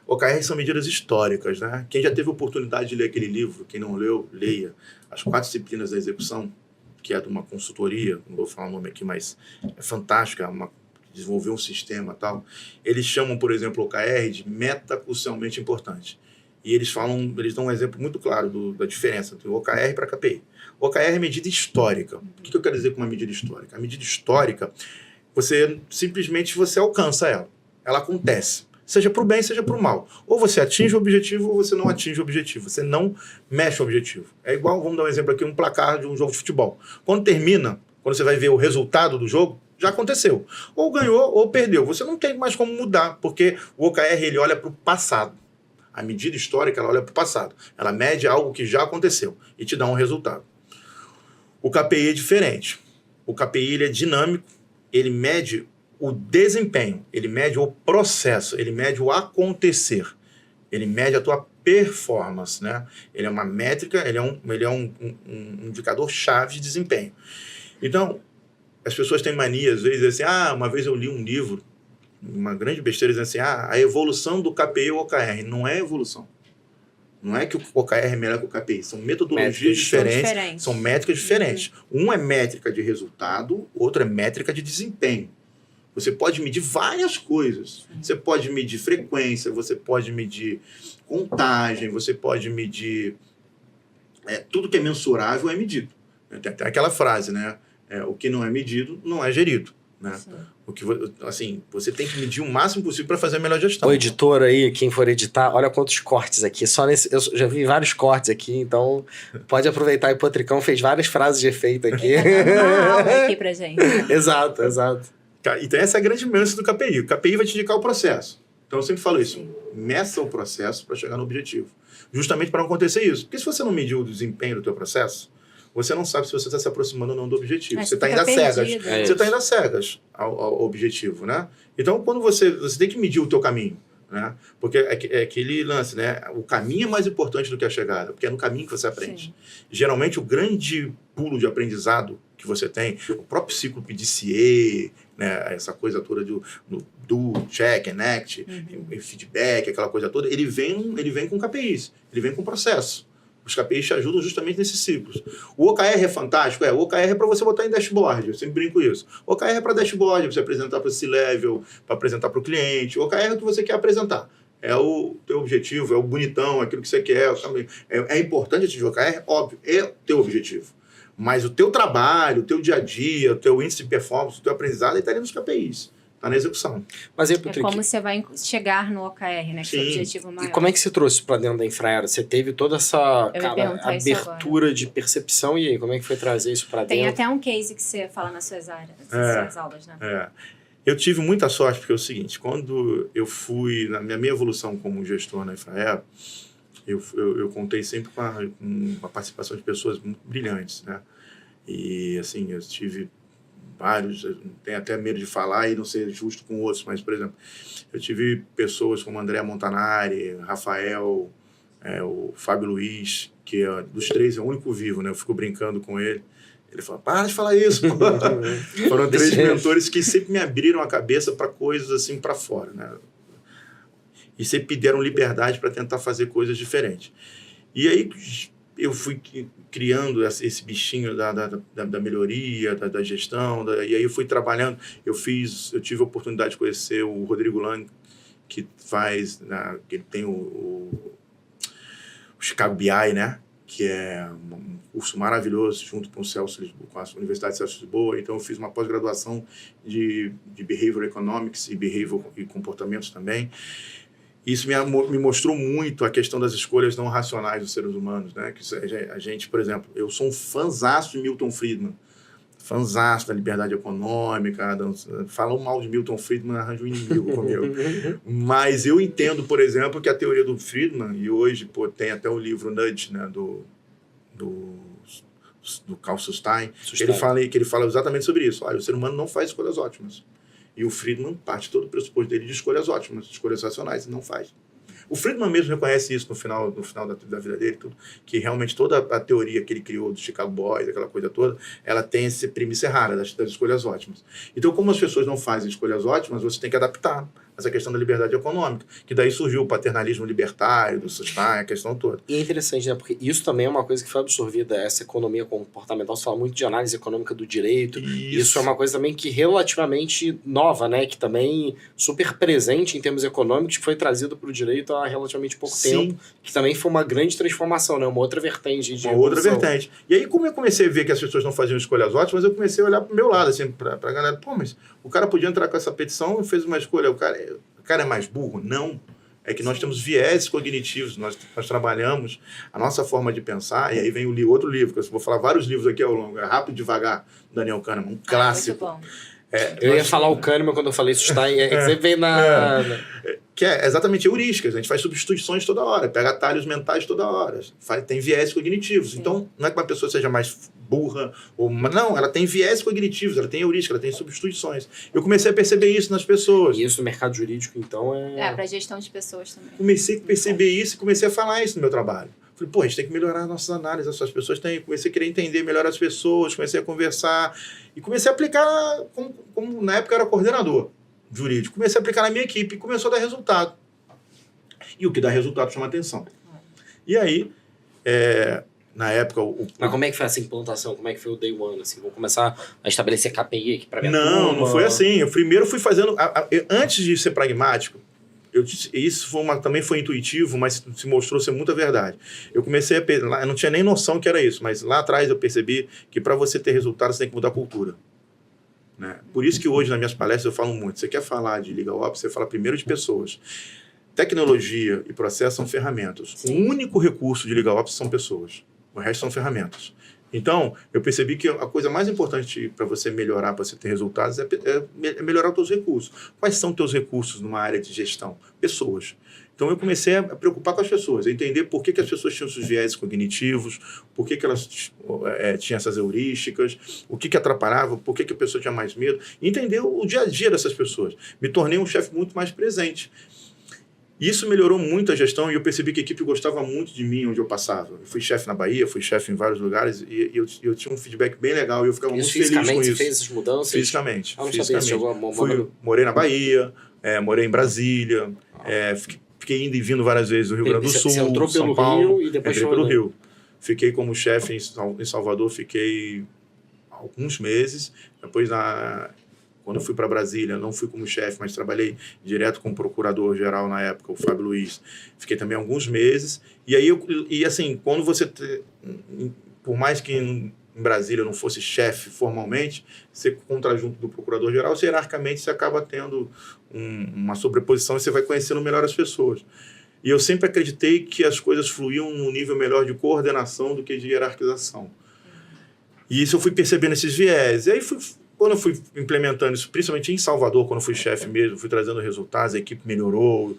Speaker 3: OKRs são medidas históricas, né? Quem já teve a oportunidade de ler aquele livro, quem não leu, leia. As 4 disciplinas da execução, que é de uma consultoria, não vou falar o nome aqui, mas é fantástica, desenvolver um sistema e tal. Eles chamam, por exemplo, o OKR de meta crucialmente importante. E eles dão um exemplo muito claro da diferença entre o OKR para a KPI. O OKR é medida histórica. O que eu quero dizer com uma medida histórica? A medida histórica, você alcança ela. Ela acontece. Seja para o bem, seja para o mal. Ou você atinge o objetivo, ou você não atinge o objetivo. Você não mexe o objetivo. É igual, vamos dar um exemplo aqui, um placar de um jogo de futebol. Quando termina, quando você vai ver o resultado do jogo, já aconteceu. Ou ganhou, ou perdeu. Você não tem mais como mudar, porque o OKR, ele olha para o passado. A medida histórica, ela olha para o passado. Ela mede algo que já aconteceu e te dá um resultado. O KPI é diferente. O KPI, ele é dinâmico, ele mede o desempenho, ele mede o processo, ele mede o acontecer, ele mede a tua performance, né? Ele é uma métrica, ele é um indicador-chave de desempenho. Então, as pessoas têm mania, às vezes, assim, uma vez eu li um livro, uma grande besteira, dizendo assim, a evolução do KPI ou OKR. Não é evolução. Não é que o OKR é melhor que o KPI. São metodologias diferentes, são métricas diferentes. Um é métrica de resultado, outro é métrica de desempenho. Você pode medir várias coisas. Você pode medir frequência, você pode medir contagem, você pode medir... tudo que é mensurável é medido. Tem até aquela frase, né? O que não é medido não é gerido. Né? Você tem que medir o máximo possível para fazer a melhor gestão.
Speaker 1: O editor aí, quem for editar, olha quantos cortes aqui. Eu já vi vários cortes aqui, então pode aproveitar. E o Potricão fez várias frases de efeito aqui.
Speaker 2: Uma aula aqui pra gente.
Speaker 1: Exato.
Speaker 3: Então essa é a grande nuance do KPI. O KPI vai te indicar o processo. Então eu sempre falo isso. Meça o processo para chegar no objetivo. Justamente para não acontecer isso. Porque se você não mediu o desempenho do teu processo, você não sabe se você está se aproximando ou não do objetivo. Você está indo às cegas. Você está indo às cegas ao objetivo, né? Então, quando você tem que medir o teu caminho, né? Porque é aquele lance, né? O caminho é mais importante do que a chegada, porque é no caminho que você aprende. Sim. Geralmente, o grande pulo de aprendizado que você tem, o próprio ciclo PDCA, né? Essa coisa toda do check and act, feedback, aquela coisa toda, ele vem com KPIs, ele vem com processo. Os KPIs te ajudam justamente nesses ciclos. O OKR é fantástico? O OKR é para você botar em dashboard, eu sempre brinco isso. O OKR é para dashboard, você apresentar para o C-Level, para apresentar para o cliente. O OKR é o que você quer apresentar. É o teu objetivo, é o bonitão, é aquilo que você quer. É importante atingir o OKR? Óbvio, é o teu objetivo. Mas o teu trabalho, o teu dia a dia, o teu índice de performance, o teu aprendizado, ele está ali nos KPIs. Está na execução.
Speaker 1: Mas aí,
Speaker 2: Patrick, como você vai chegar no OKR, né? Que é o objetivo maior.
Speaker 1: E como é que você trouxe para dentro da Infraero? Você teve toda essa abertura de percepção, e aí, como é que foi trazer isso para dentro?
Speaker 2: Tem até um case que você fala nas suas áreas, nas suas aulas, né?
Speaker 3: Eu tive muita sorte, porque é o seguinte, quando eu fui, na minha evolução como gestor na Infraero, eu contei sempre com a participação de pessoas muito brilhantes, né? E, assim, eu tive vários, tenho até medo de falar e não ser justo com outros, mas, por exemplo, eu tive pessoas como André Montanari, Rafael, o Fábio Luiz, que dos três é o único vivo, né? Eu fico brincando com ele. Ele fala, para de falar isso, pô. Foram 3 mentores que sempre me abriram a cabeça para coisas assim para fora, né? E sempre me deram liberdade para tentar fazer coisas diferentes. E aí eu fui criando esse bichinho da melhoria, da gestão, e aí eu fui trabalhando. Eu tive a oportunidade de conhecer o Rodrigo Lang, que que ele tem o Chicago BI, né? Que é um curso maravilhoso, junto com com a Universidade Celso de Lisboa. Então, eu fiz uma pós-graduação de Behavioral Economics e comportamentos também. Isso me mostrou muito a questão das escolhas não racionais dos seres humanos, né? Que a gente, por exemplo, eu sou um fãzaço de Milton Friedman, fãzaço da liberdade econômica, falam mal de Milton Friedman, arranja um inimigo comigo. Mas eu entendo, por exemplo, que a teoria do Friedman, e hoje tem até o livro Nudge, né, do Carl Sustein, que ele fala exatamente sobre isso. Olha, o ser humano não faz escolhas ótimas. E o Friedman parte todo o pressuposto dele de escolhas ótimas, escolhas racionais, e não faz. O Friedman mesmo reconhece isso no final da vida dele, tudo, que realmente toda a teoria que ele criou do Chicago Boys, aquela coisa toda, ela tem essa premissa errada das escolhas ótimas. Então, como as pessoas não fazem escolhas ótimas, você tem que adaptar essa questão da liberdade econômica, que daí surgiu o paternalismo libertário, do Sustein, a questão toda.
Speaker 1: E é interessante, né? Porque isso também é uma coisa que foi absorvida, essa economia comportamental. Você fala muito de análise econômica do direito. Isso é uma coisa também que relativamente nova, né? Que também super presente em termos econômicos, que foi trazido para o direito há relativamente pouco tempo, que também foi uma grande transformação, né? Uma outra vertente de
Speaker 3: outra vertente. E aí, como eu comecei a ver que as pessoas não faziam escolhas ótimas, eu comecei a olhar para o meu lado, assim, para a galera. Pô, mas o cara podia entrar com essa petição e fez uma escolha. O cara é mais burro? Não. É que nós temos viés cognitivos, nós trabalhamos a nossa forma de pensar, e aí vem outro livro, que eu vou falar vários livros aqui ao longo, Rápido e Devagar, Daniel Kahneman, um clássico.
Speaker 2: Muito bom.
Speaker 1: Eu ia falar o Kahneman quando eu falei Sustein, você vem
Speaker 3: que é exatamente heurísticas, a gente faz substituições toda hora, pega atalhos mentais toda hora, tem viés cognitivos. Sim. Então, não é que uma pessoa seja mais burra, não, ela tem viés cognitivos, ela tem heurística, ela tem substituições. Eu comecei a perceber isso nas pessoas.
Speaker 1: E isso no mercado jurídico, então,
Speaker 2: para gestão de pessoas também.
Speaker 3: Comecei a perceber isso e comecei a falar isso no meu trabalho. Falei, pô, a gente tem que melhorar as nossas análises, as pessoas têm. Comecei a querer entender melhor as pessoas, comecei a conversar e comecei a aplicar, como na época eu era coordenador jurídico, comecei a aplicar na minha equipe e começou a dar resultado. E o que dá resultado chama atenção. E aí, na época...
Speaker 1: Mas como é que foi essa implantação? Como é que foi o day one? Assim, vou começar a estabelecer KPI aqui para minha
Speaker 3: turma? Não foi assim. Eu primeiro fui fazendo... Antes de ser pragmático, isso também foi intuitivo, mas se mostrou ser muita verdade. Eu comecei eu não tinha nem noção que era isso, mas lá atrás eu percebi que para você ter resultado, você tem que mudar a cultura. Né? Por isso que hoje, nas minhas palestras, eu falo muito. Você quer falar de Legal Ops, você fala primeiro de pessoas. Tecnologia e processo são ferramentas. Sim. O único recurso de Legal Ops são pessoas. O resto são ferramentas. Então, eu percebi que a coisa mais importante para você melhorar, para você ter resultados, é melhorar os seus recursos. Quais são os teus recursos numa área de gestão? Pessoas. Então, eu comecei a preocupar com as pessoas, a entender por que as pessoas tinham esses viés cognitivos, por que elas tinham essas heurísticas, o que atrapalhava, por que a pessoa tinha mais medo. E entender o dia a dia dessas pessoas. Me tornei um chefe muito mais presente. Isso melhorou muito a gestão e eu percebi que a equipe gostava muito de mim onde eu passava. Eu fui chefe na Bahia, fui chefe em vários lugares e eu tinha um feedback bem legal e eu ficava muito feliz com isso.
Speaker 1: Fisicamente você fez essas mudanças?
Speaker 3: Fisicamente.
Speaker 1: Eu não sabia se chegou
Speaker 3: morei na Bahia, morei em Brasília, fiquei indo e vindo várias vezes do Rio Grande do Sul,
Speaker 1: você entrou pelo
Speaker 3: São Paulo,
Speaker 1: Rio e depois
Speaker 3: entrei pelo Rio. Fiquei como chefe em Salvador, fiquei alguns meses. Depois, quando eu fui para Brasília, não fui como chefe, mas trabalhei direto com o procurador-geral na época, o Fábio Luiz. Fiquei também alguns meses. E aí, assim, quando você... Por mais que em Brasília eu não fosse chefe formalmente, você, com o conjunto do procurador-geral, hierarquicamente você acaba tendo uma sobreposição e você vai conhecendo melhor as pessoas. E eu sempre acreditei que as coisas fluíam num nível melhor de coordenação do que de hierarquização. E isso eu fui percebendo esses viés. E aí, quando eu fui implementando isso, principalmente em Salvador, quando eu fui chefe mesmo, fui trazendo resultados, a equipe melhorou,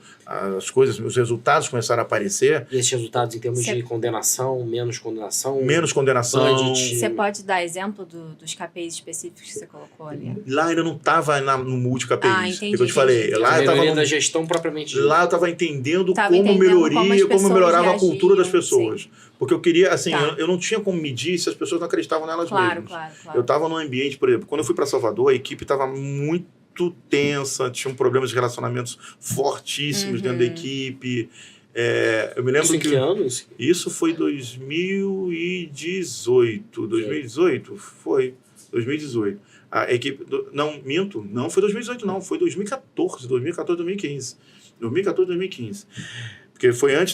Speaker 3: os resultados começaram a aparecer.
Speaker 1: E esses resultados em termos de condenação, menos condenação?
Speaker 3: Menos condenação.
Speaker 2: Você pode dar exemplo dos KPIs específicos que você colocou ali?
Speaker 3: Lá eu não estava no multi-KPIs.
Speaker 2: Entendi.
Speaker 3: Que eu te falei.
Speaker 1: Lá eu estava da gestão propriamente.
Speaker 3: Lá eu estava entendendo como melhorava a cultura das pessoas. Sim. Porque eu queria, assim, eu não tinha como medir se as pessoas não acreditavam nelas mesmas. Claro. Eu estava num ambiente, por exemplo, quando eu fui para Salvador, a equipe estava muito tensa, tinha problemas de relacionamentos fortíssimos dentro da equipe. Eu me lembro
Speaker 1: isso em que anos?
Speaker 3: Isso foi 2018. 2018? Foi. 2018. A equipe... Não, minto. Não foi 2018, não. Foi 2014, 2015. Porque foi antes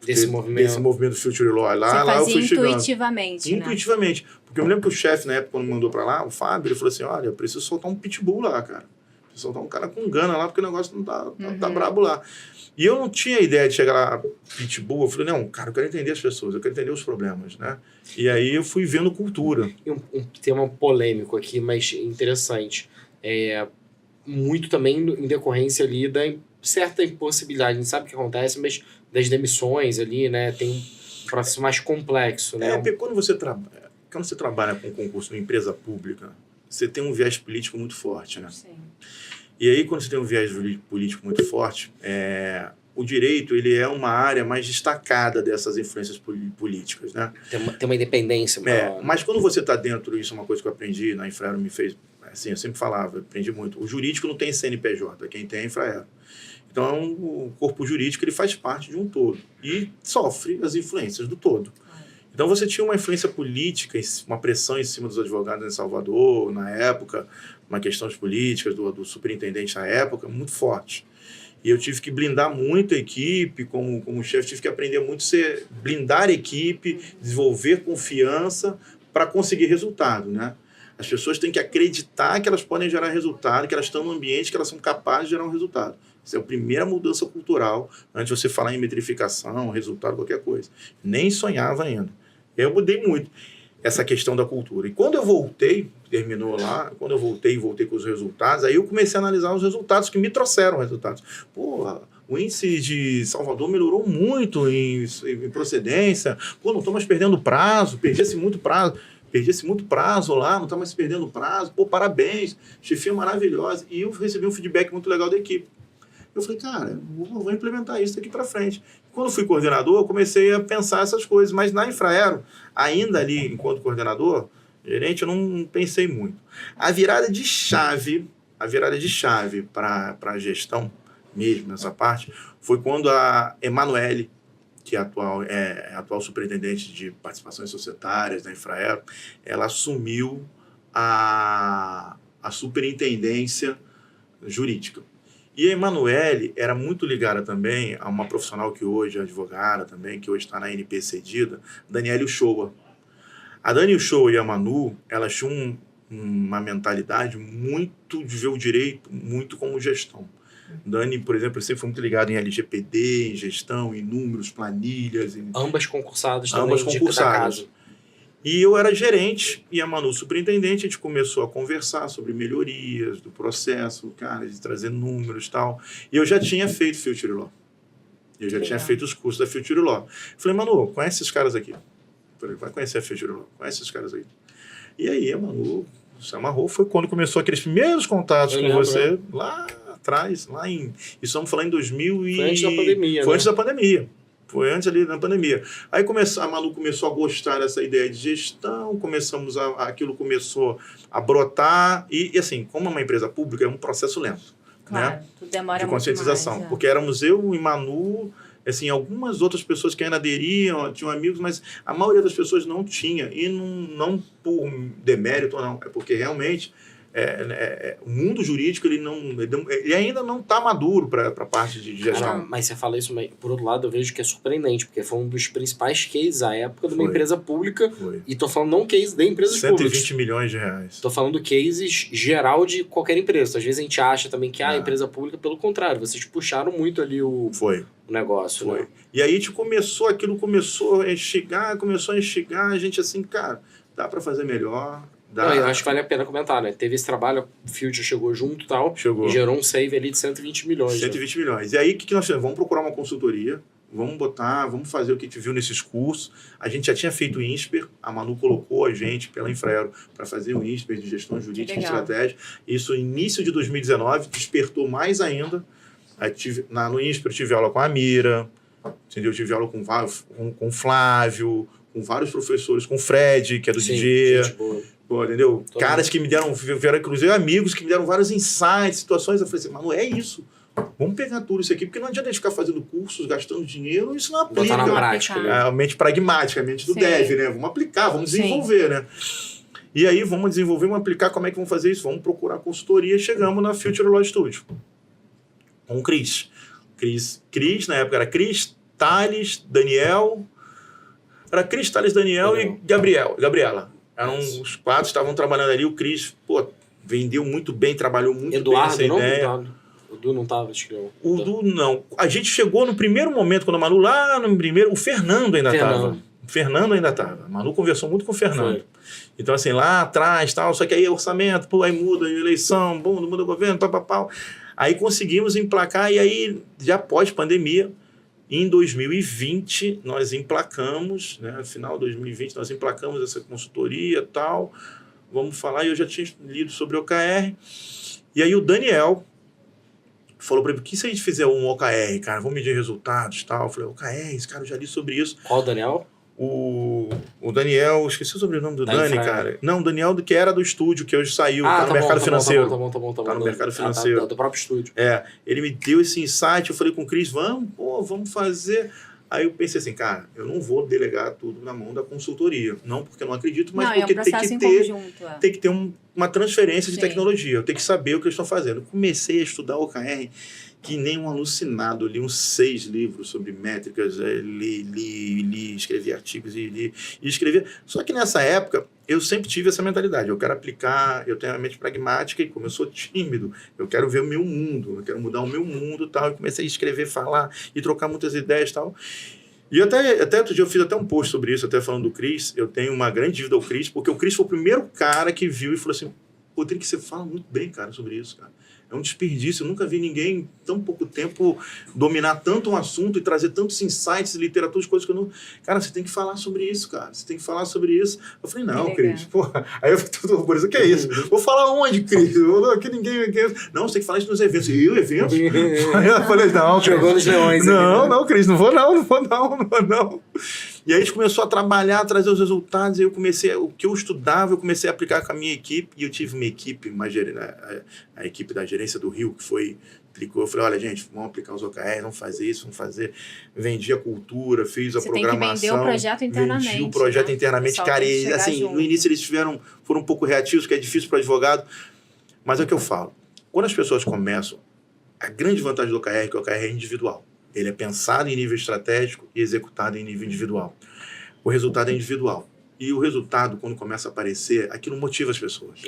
Speaker 3: desse movimento do Future Law. Lá eu fui chegando. Intuitivamente. Porque eu me lembro que o chefe, na época, quando me mandou pra lá, o Fábio, ele falou assim, olha, eu preciso soltar um pitbull lá, cara. Preciso soltar um cara com gana lá, porque o negócio não tá brabo lá. E eu não tinha ideia de chegar lá, pitbull. Eu falei, não, cara, eu quero entender as pessoas, eu quero entender os problemas, né? E aí eu fui vendo cultura.
Speaker 1: E um tema polêmico aqui, mas interessante. Muito também em decorrência ali da certa impossibilidade. A gente sabe o que acontece, mas das demissões ali, né? Tem um processo mais complexo, né?
Speaker 3: Porque quando você trabalha com concurso em empresa pública, você tem um viés político muito forte, né? Sim. E aí, quando você tem um viés político muito forte, o direito ele é uma área mais destacada dessas influências políticas, né?
Speaker 1: Tem uma independência maior.
Speaker 3: Mas quando você está dentro, isso é uma coisa que eu aprendi, na Infraero me fez... Assim, eu sempre falava, eu aprendi muito. O jurídico não tem CNPJ, quem tem é a Infraero. Então, o corpo jurídico ele faz parte de um todo e sofre as influências do todo. Então, você tinha uma influência política, uma pressão em cima dos advogados em Salvador, na época, uma questão de políticas do superintendente na época, muito forte. E eu tive que blindar muito a equipe, como chefe, tive que aprender muito blindar a equipe, desenvolver confiança para conseguir resultado, né? As pessoas têm que acreditar que elas podem gerar resultado, que elas estão no ambiente, que elas são capazes de gerar um resultado. Essa é a primeira mudança cultural antes de você falar em metrificação, resultado, qualquer coisa. Nem sonhava ainda. Eu mudei muito essa questão da cultura. E quando eu voltei, terminou lá, quando eu voltei com os resultados, aí eu comecei a analisar os resultados que me trouxeram resultados. Pô, o índice de Salvador melhorou muito em procedência. Pô, não estou mais perdendo prazo, perdi-se muito prazo lá, não está mais perdendo prazo. Pô, parabéns, chefia maravilhosa. E eu recebi um feedback muito legal da equipe. Eu falei, cara, vou implementar isso daqui para frente. Quando fui coordenador, eu comecei a pensar essas coisas. Mas na Infraero, ainda ali, enquanto coordenador, gerente, eu não pensei muito. A virada de chave para a gestão mesmo, nessa parte, foi quando a Emanuele, que é a atual superintendente de participações societárias da Infraero, ela assumiu a superintendência jurídica. E a Emanuele era muito ligada também a uma profissional que hoje é advogada também, que hoje está na NP cedida, Daniela Uchoa. A Dani Uchoa e a Manu, elas tinham uma mentalidade muito de ver o direito, muito como gestão. Dani, por exemplo, sempre foi muito ligada em LGPD, em gestão, em números, planilhas.
Speaker 1: Ambas concursadas também. Ambas concursadas.
Speaker 3: E eu era gerente e a Manu superintendente. A gente começou a conversar sobre melhorias do processo, cara, de trazer números e tal. E eu já tinha feito Future Law. Eu já tinha feito os cursos da Future Law. Falei, Manu, conhece esses caras aqui? Falei, vai conhecer a Future Law, conhece esses caras aí. E aí a Manu se amarrou. Foi quando começou aqueles primeiros contatos com você, lá atrás, estamos falando em 2000 e...
Speaker 1: Foi antes da pandemia,
Speaker 3: Foi antes da pandemia. Foi antes ali da pandemia. Aí a Manu começou a gostar dessa ideia de gestão, aquilo começou a brotar. E assim, como é uma empresa pública, é um processo lento.
Speaker 2: Claro,
Speaker 3: né?
Speaker 2: tudo demora
Speaker 3: de conscientização.
Speaker 2: muito mais,
Speaker 3: porque éramos eu e Manu assim, algumas outras pessoas que ainda aderiam, tinham amigos, mas a maioria das pessoas não tinha. E não por demérito, não. É porque realmente o mundo jurídico ele ainda não está maduro para a parte de gestão.
Speaker 1: Mas você fala isso, mas por outro lado eu vejo que é surpreendente, porque foi um dos principais cases à época de uma empresa pública. E tô falando não case de empresas públicas.
Speaker 3: 120 milhões de reais.
Speaker 1: Tô falando cases geral de qualquer empresa. Às vezes a gente acha também que a empresa pública, pelo contrário, vocês puxaram muito ali o negócio.
Speaker 3: Foi.
Speaker 1: Né?
Speaker 3: E aí aquilo começou a instigar, a gente assim, cara, dá para fazer melhor.
Speaker 1: Não, eu acho que vale a pena comentar, né? Teve esse trabalho, o Future chegou junto e tal, e gerou um save ali de 120 milhões.
Speaker 3: 120 milhões. E aí, o que nós fizemos? Vamos procurar uma consultoria, vamos fazer o que a gente viu nesses cursos. A gente já tinha feito o INSPER, a Manu colocou a gente pela Infraero para fazer o INSPER de gestão jurídica e estratégia. Isso, início de 2019, despertou mais ainda. Aí no INSPER eu tive aula com a Mira, entendeu? Eu tive aula com o Flávio, com vários professores, com o Fred, que é do DJ. Pô, entendeu? Caras que me deram, inclusive amigos que me deram vários insights, situações. Eu falei assim, mano, é isso. Vamos pegar tudo isso aqui, porque não adianta a gente ficar fazendo cursos, gastando dinheiro, isso não aplica.
Speaker 1: Botar na prática, né?
Speaker 3: A mente pragmática, a mente do dev, né? Vamos aplicar, vamos desenvolver, né? E aí, vamos desenvolver, vamos aplicar, como é que vamos fazer isso? Vamos procurar consultoria, chegamos na Future Law Studio. Com o Cris, na época era Cris, Thales, Daniel... Era Cris, Thales, Daniel e Gabriela. Eram os 4 que estavam trabalhando ali. O Cris, vendeu muito bem, trabalhou muito bem essa ideia.
Speaker 1: O Du não estava, acho que eu...
Speaker 3: O Du não. A gente chegou no primeiro momento, quando a Manu lá no primeiro... O Fernando ainda estava. A Manu conversou muito com o Fernando. Foi. Então, assim, lá atrás, tal, só que aí orçamento, aí muda eleição, muda o governo, pau. Aí conseguimos emplacar, e aí, já pós-pandemia, em 2020, nós emplacamos, né, no final de 2020, nós emplacamos essa consultoria e tal. Vamos falar, e eu já tinha lido sobre o OKR. E aí o Daniel falou para mim, o que se a gente fizer um OKR, cara? Vamos medir resultados e tal. Eu falei, OKR, esse cara, eu já li sobre isso.
Speaker 1: Qual o Daniel?
Speaker 3: O Daniel, esqueci o sobrenome do Dani, cara. Não, o Daniel que era do estúdio, que hoje saiu, tá no mercado financeiro.
Speaker 1: Tá bom.
Speaker 3: Tá no mercado financeiro.
Speaker 1: Do próprio estúdio.
Speaker 3: Ele me deu esse insight, eu falei com o Cris, vamos fazer. Aí eu pensei assim, cara, eu não vou delegar tudo na mão da consultoria. Não porque eu não acredito, mas porque tem que ter uma transferência de tecnologia. Eu tenho que saber o que eles estão fazendo. Eu comecei a estudar o OKR que nem um alucinado. Li uns 6 livros sobre métricas, li, escrevi artigos e escrevia. Só que nessa época, eu sempre tive essa mentalidade. Eu quero aplicar, eu tenho a mente pragmática e como eu sou tímido, eu quero ver o meu mundo, eu quero mudar o meu mundo e tal. E comecei a escrever, falar e trocar muitas ideias e tal. E até outro dia eu fiz até um post sobre isso, até falando do Cris. Eu tenho uma grande dívida ao Cris, porque o Cris foi o primeiro cara que viu e falou assim, Rodrigo, você fala muito bem, cara, sobre isso, cara. É um desperdício. Eu nunca vi ninguém em tão pouco tempo dominar tanto um assunto e trazer tantos insights, literatura, coisas que eu não... Cara, você tem que falar sobre isso, cara. Você tem que falar sobre isso. Eu falei, não, Cris, porra. Aí eu fiquei tudo por isso. O que é isso? Vou falar onde, Cris? Aqui ninguém... Não, você tem que falar isso nos eventos. E eu, eventos? Aí eu falei, não,
Speaker 1: jogou nos leões.
Speaker 3: Não, Cris, não vou não. E aí a gente começou a trabalhar, a trazer os resultados, e o que eu estudava, eu comecei a aplicar com a minha equipe, e eu tive uma equipe, a equipe da gerência do Rio, que aplicou, eu falei, olha, gente, vamos aplicar os OKR, vamos fazer isso, vamos fazer. Vendi a cultura, fiz a programação.
Speaker 2: Você tem que vender o projeto internamente.
Speaker 3: Vendi o projeto internamente, cara, e assim, no início eles foram um pouco reativos, que é difícil para o advogado, mas é o que eu falo, quando as pessoas começam, a grande vantagem do OKR é que o OKR é individual. Ele é pensado em nível estratégico e executado em nível individual. O resultado é individual. E o resultado, quando começa a aparecer, aquilo motiva as pessoas.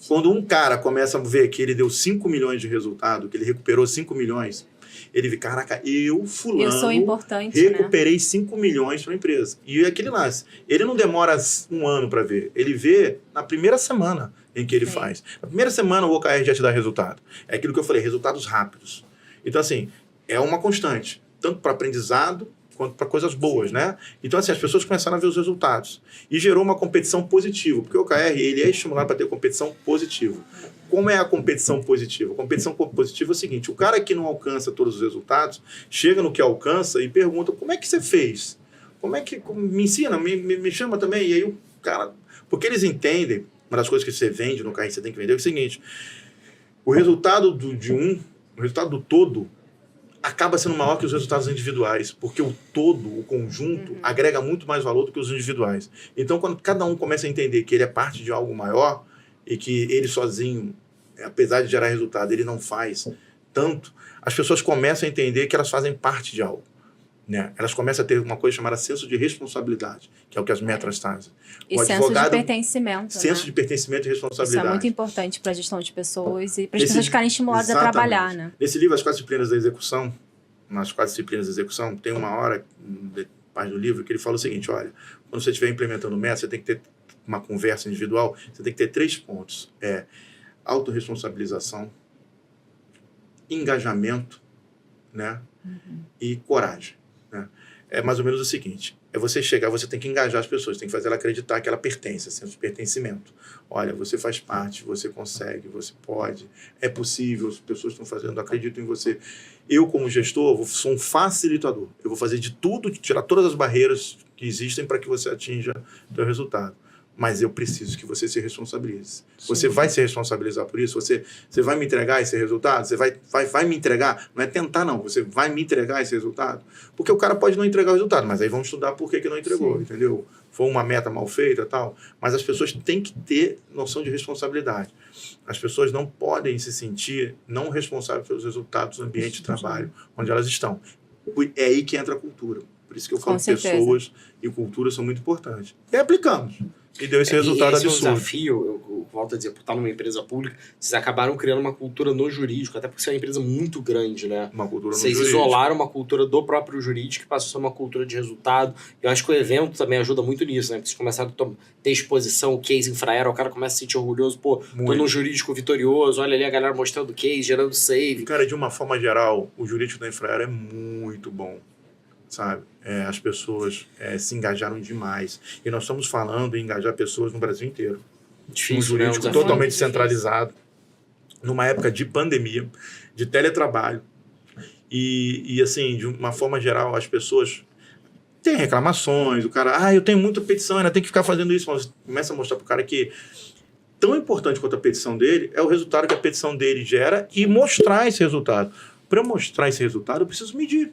Speaker 3: Quando um cara começa a ver que ele deu 5 milhões de resultado, que ele recuperou 5 milhões, ele vê, caraca, fulano,
Speaker 2: eu sou importante,
Speaker 3: recuperei 5 milhões para a empresa. E aquele lance, ele não demora um ano para ver, ele vê na primeira semana em que ele faz. Na primeira semana o OKR já te dá resultado. É aquilo que eu falei, resultados rápidos. Então, assim, é uma constante, tanto para aprendizado quanto para coisas boas, né? Então, assim, as pessoas começaram a ver os resultados. E gerou uma competição positiva, porque o OKR, ele é estimulado para ter competição positiva. Como é a competição positiva? A competição positiva é o seguinte, o cara que não alcança todos os resultados, chega no que alcança e pergunta, como é que você fez? Me ensina, me chama também. E aí o cara... Porque eles entendem, uma das coisas que você vende no OKR, que você tem que vender, é o seguinte, o resultado o resultado do todo, acaba sendo maior que os resultados individuais, porque o todo, o conjunto, agrega muito mais valor do que os individuais. Então, quando cada um começa a entender que ele é parte de algo maior e que ele sozinho, apesar de gerar resultado, ele não faz tanto, as pessoas começam a entender que elas fazem parte de algo. Né? Elas começam a ter uma coisa chamada senso de responsabilidade, que é o que as metras trazem.
Speaker 2: E senso de pertencimento.
Speaker 3: Senso de pertencimento e responsabilidade.
Speaker 2: Isso é muito importante para a gestão de pessoas e para as pessoas ficarem estimuladas a trabalhar. Né?
Speaker 3: Nesse livro, As 4 Disciplinas da Execução, nas 4 disciplinas da execução, tem uma hora, parte do livro, que ele fala o seguinte, olha, quando você estiver implementando metas, você tem que ter uma conversa individual, você tem que ter 3 pontos. Autorresponsabilização, engajamento, né? E coragem. Né? É mais ou menos o seguinte, você chegar, você tem que engajar as pessoas, tem que fazer ela acreditar que ela pertence, senso de pertencimento. Olha, você faz parte, você consegue, você pode, é possível, as pessoas estão fazendo, acreditam em você. Eu, como gestor, sou um facilitador. Eu vou fazer de tudo, tirar todas as barreiras que existem para que você atinja o seu resultado. Mas eu preciso que você se responsabilize. Sim. Você vai se responsabilizar por isso? Você vai me entregar esse resultado? Você vai me entregar? Não é tentar, não. Você vai me entregar esse resultado? Porque o cara pode não entregar o resultado, mas aí vamos estudar por que não entregou, Sim. entendeu? Foi uma meta mal feita e tal. Mas as pessoas têm que ter noção de responsabilidade. As pessoas não podem se sentir não responsáveis pelos resultados do ambiente de trabalho onde elas estão. É aí que entra a cultura. Por isso que eu falo que pessoas e cultura são muito importantes. E aplicamos. E deu esse resultado absurdo.
Speaker 1: Esse é um desafio, eu volto a dizer, por estar numa empresa pública, vocês acabaram criando uma cultura no jurídico, até porque você é uma empresa muito grande, né?
Speaker 3: Uma cultura no
Speaker 1: jurídico. Vocês isolaram uma cultura do próprio jurídico que passou a ser uma cultura de resultado. Eu acho que o evento também ajuda muito nisso, né? Porque vocês começaram a ter exposição, o case Infraero, o cara começa a se sentir orgulhoso, pô, tô num jurídico vitorioso, olha ali a galera mostrando case, gerando save.
Speaker 3: Cara, de uma forma geral, o jurídico da Infraero é muito bom. Sabe? As pessoas se engajaram demais. E nós estamos falando em engajar pessoas no Brasil inteiro.
Speaker 1: Difícil,
Speaker 3: um jurídico totalmente centralizado, numa época de pandemia, de teletrabalho. E assim, de uma forma geral, as pessoas têm reclamações, o cara, eu tenho muita petição, ainda tem que ficar fazendo isso. Mas começa a mostrar para o cara que tão importante quanto a petição dele é o resultado que a petição dele gera e mostrar esse resultado. Para eu mostrar esse resultado, eu preciso medir.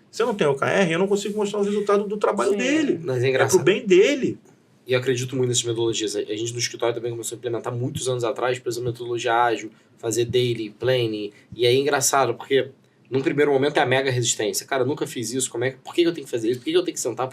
Speaker 3: Se eu não tenho OKR, eu não consigo mostrar o resultado do trabalho dele.
Speaker 1: Mas é engraçado.
Speaker 3: É pro bem dele.
Speaker 1: E eu acredito muito nessas metodologias. A gente no escritório também começou a implementar muitos anos atrás, por exemplo, metodologia ágil, fazer daily, planning. E aí é engraçado, porque num primeiro momento é a mega resistência. Cara, eu nunca fiz isso, por que eu tenho que fazer isso? Por que eu tenho que sentar?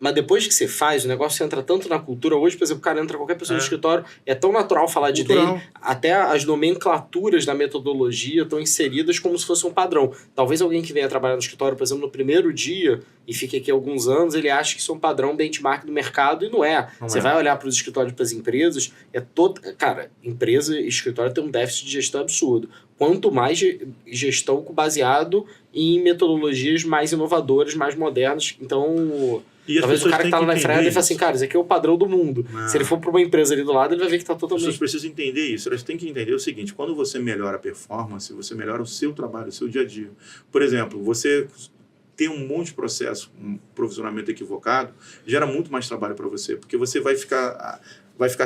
Speaker 1: Mas depois que você faz, o negócio entra tanto na cultura. Hoje, por exemplo, o cara entra qualquer pessoa no escritório, é tão natural falar de daily, até as nomenclaturas da metodologia estão inseridas como se fosse um padrão. Talvez alguém que venha trabalhar no escritório, por exemplo, no primeiro dia e fique aqui alguns anos, ele acha que isso é um padrão benchmark do mercado e não é. Você vai olhar para os escritórios, para as empresas, Cara, empresa e escritório tem um déficit de gestão absurdo. Quanto mais gestão baseado em metodologias mais inovadoras, mais modernas. Então, talvez o cara que tá lá na frente fale assim, cara, isso aqui é o padrão do mundo. Se ele for para uma empresa ali do lado, ele vai ver que tá totalmente...
Speaker 3: As pessoas precisam entender isso. Elas têm que entender o seguinte, quando você melhora a performance, você melhora o seu trabalho, o seu dia a dia. Por exemplo, você ter um monte de processo, um provisionamento equivocado, gera muito mais trabalho para você, porque você vai ficar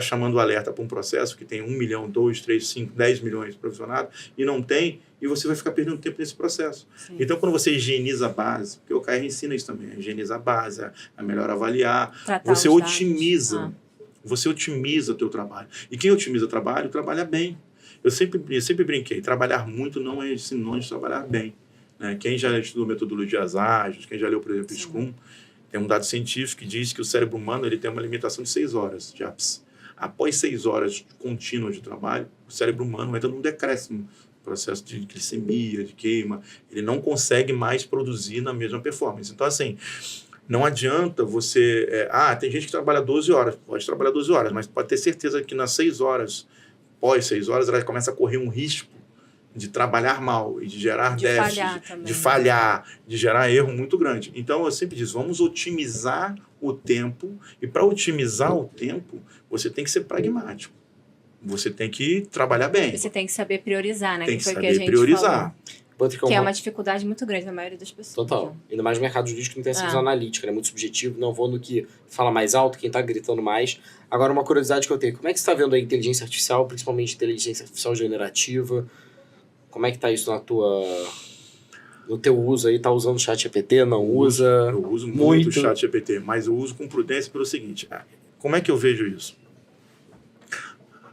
Speaker 3: chamando o alerta para um processo que tem 1 milhão, 2, 3, 5, 10 milhões provisionados e não tem, e você vai ficar perdendo tempo nesse processo. Sim. Então, quando você higieniza a base, porque o OKR ensina isso também, a higienizar a base, a melhor avaliar, você otimiza o teu trabalho. E quem otimiza o trabalho, trabalha bem. Eu sempre brinquei, trabalhar muito não é sinônimo de trabalhar bem. Né? Quem já estudou metodologias ágeis, quem já leu, por exemplo, Scrum, tem um dado científico que diz que o cérebro humano ele tem uma limitação de 6 horas de ápice. Após 6 horas contínuas de trabalho, o cérebro humano entra num decréscimo, processo de glicemia, de queima. Ele não consegue mais produzir na mesma performance. Então, assim, não adianta você... tem gente que trabalha 12 horas. Pode trabalhar 12 horas, mas pode ter certeza que nas 6 horas, pós 6 horas, ela começa a correr um risco de trabalhar mal e de gerar déficit, de falhar, de gerar erro muito grande. Então, eu sempre digo, vamos otimizar o tempo, e para otimizar o tempo, você tem que ser pragmático. Você tem que trabalhar bem.
Speaker 2: Você tem que saber priorizar, né?
Speaker 3: Tem que saber priorizar.
Speaker 2: Que é uma dificuldade muito grande na maioria das pessoas.
Speaker 1: Total. Ainda mais no mercado jurídico que não tem essa visão analítica, né? Muito subjetivo, não vou no que fala mais alto, quem está gritando mais. Agora, uma curiosidade que eu tenho, como é que você está vendo a inteligência artificial, principalmente inteligência artificial generativa? Como é que está isso na tua O teu uso aí, tá usando o ChatGPT, não usa?
Speaker 3: Eu uso muito o ChatGPT, mas eu uso com prudência pelo seguinte, como é que eu vejo isso?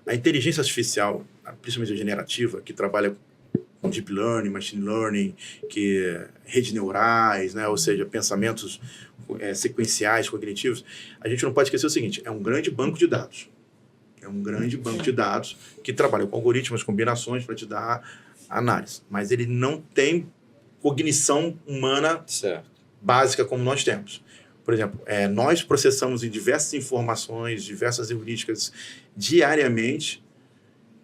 Speaker 3: A inteligência artificial, principalmente a generativa, que trabalha com deep learning, machine learning, que redes neurais, né? Ou seja, pensamentos sequenciais, cognitivos, a gente não pode esquecer o seguinte, é um grande banco de dados. É um grande banco de dados que trabalha com algoritmos, combinações para te dar análise. Mas ele não tem cognição humana básica como nós temos. Por exemplo, nós processamos em diversas informações, diversas heurísticas diariamente,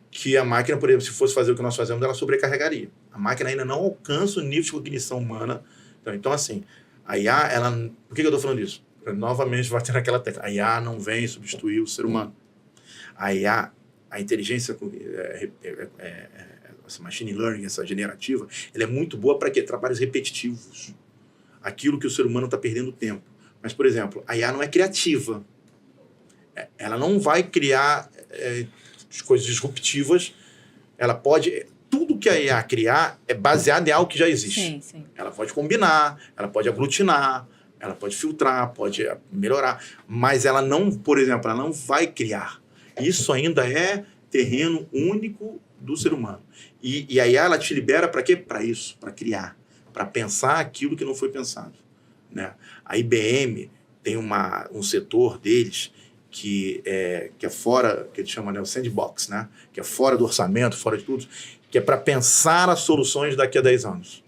Speaker 3: que a máquina, por exemplo, se fosse fazer o que nós fazemos, ela sobrecarregaria. A máquina ainda não alcança o nível de cognição humana. Então assim, a IA, por que eu estou falando isso? Novamente, vai ter aquela tecla. A IA não vem substituir o ser humano. A IA, a inteligência, essa machine learning, essa generativa, ela é muito boa para quê? Trabalhos repetitivos. Aquilo que o ser humano está perdendo tempo. Mas, por exemplo, a IA não é criativa. Ela não vai criar coisas disruptivas. Ela pode... Tudo que a IA criar é baseado em algo que já existe.
Speaker 2: Sim, sim.
Speaker 3: Ela pode combinar, ela pode aglutinar, ela pode filtrar, pode melhorar. Mas ela não, por exemplo, ela não vai criar. Isso ainda é terreno único do ser humano. E a IA, ela te libera para quê? Para isso, para criar, para pensar aquilo que não foi pensado. Né? A IBM tem um setor deles que é fora, que eles chamam, né, o sandbox, né? Que é fora do orçamento, fora de tudo, que é para pensar as soluções daqui a 10 anos.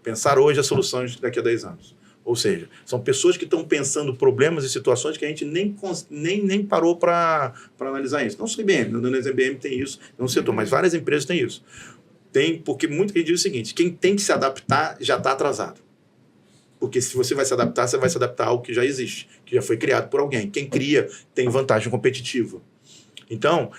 Speaker 3: Pensar hoje as soluções daqui a 10 anos. Ou seja, são pessoas que estão pensando problemas e situações que a gente nem parou para analisar isso. Não só a IBM, não a IBM tem isso, é um setor, mas várias empresas têm isso. Porque muita gente diz o seguinte, quem tem que se adaptar já está atrasado. Porque se você vai se adaptar, você vai se adaptar a algo que já existe, que já foi criado por alguém. Quem cria tem vantagem competitiva. Então,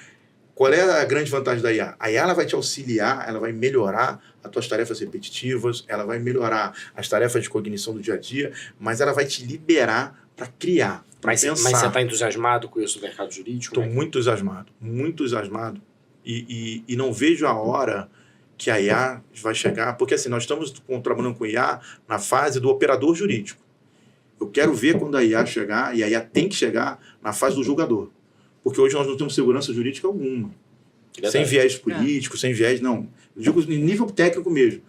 Speaker 3: qual é a grande vantagem da IA? A IA ela vai te auxiliar, ela vai melhorar as tuas tarefas repetitivas, ela vai melhorar as tarefas de cognição do dia a dia, mas ela vai te liberar para criar, para pensar.
Speaker 1: Mas você está entusiasmado com isso do mercado jurídico?
Speaker 3: Estou muito entusiasmado, muito entusiasmado. E não vejo a hora que a IA vai chegar, porque assim, nós estamos trabalhando com IA na fase do operador jurídico. Eu quero ver quando a IA chegar, e a IA tem que chegar na fase do julgador. Porque hoje nós não temos segurança jurídica alguma. Sem viés político, sem viés, não. Eu digo em nível técnico mesmo.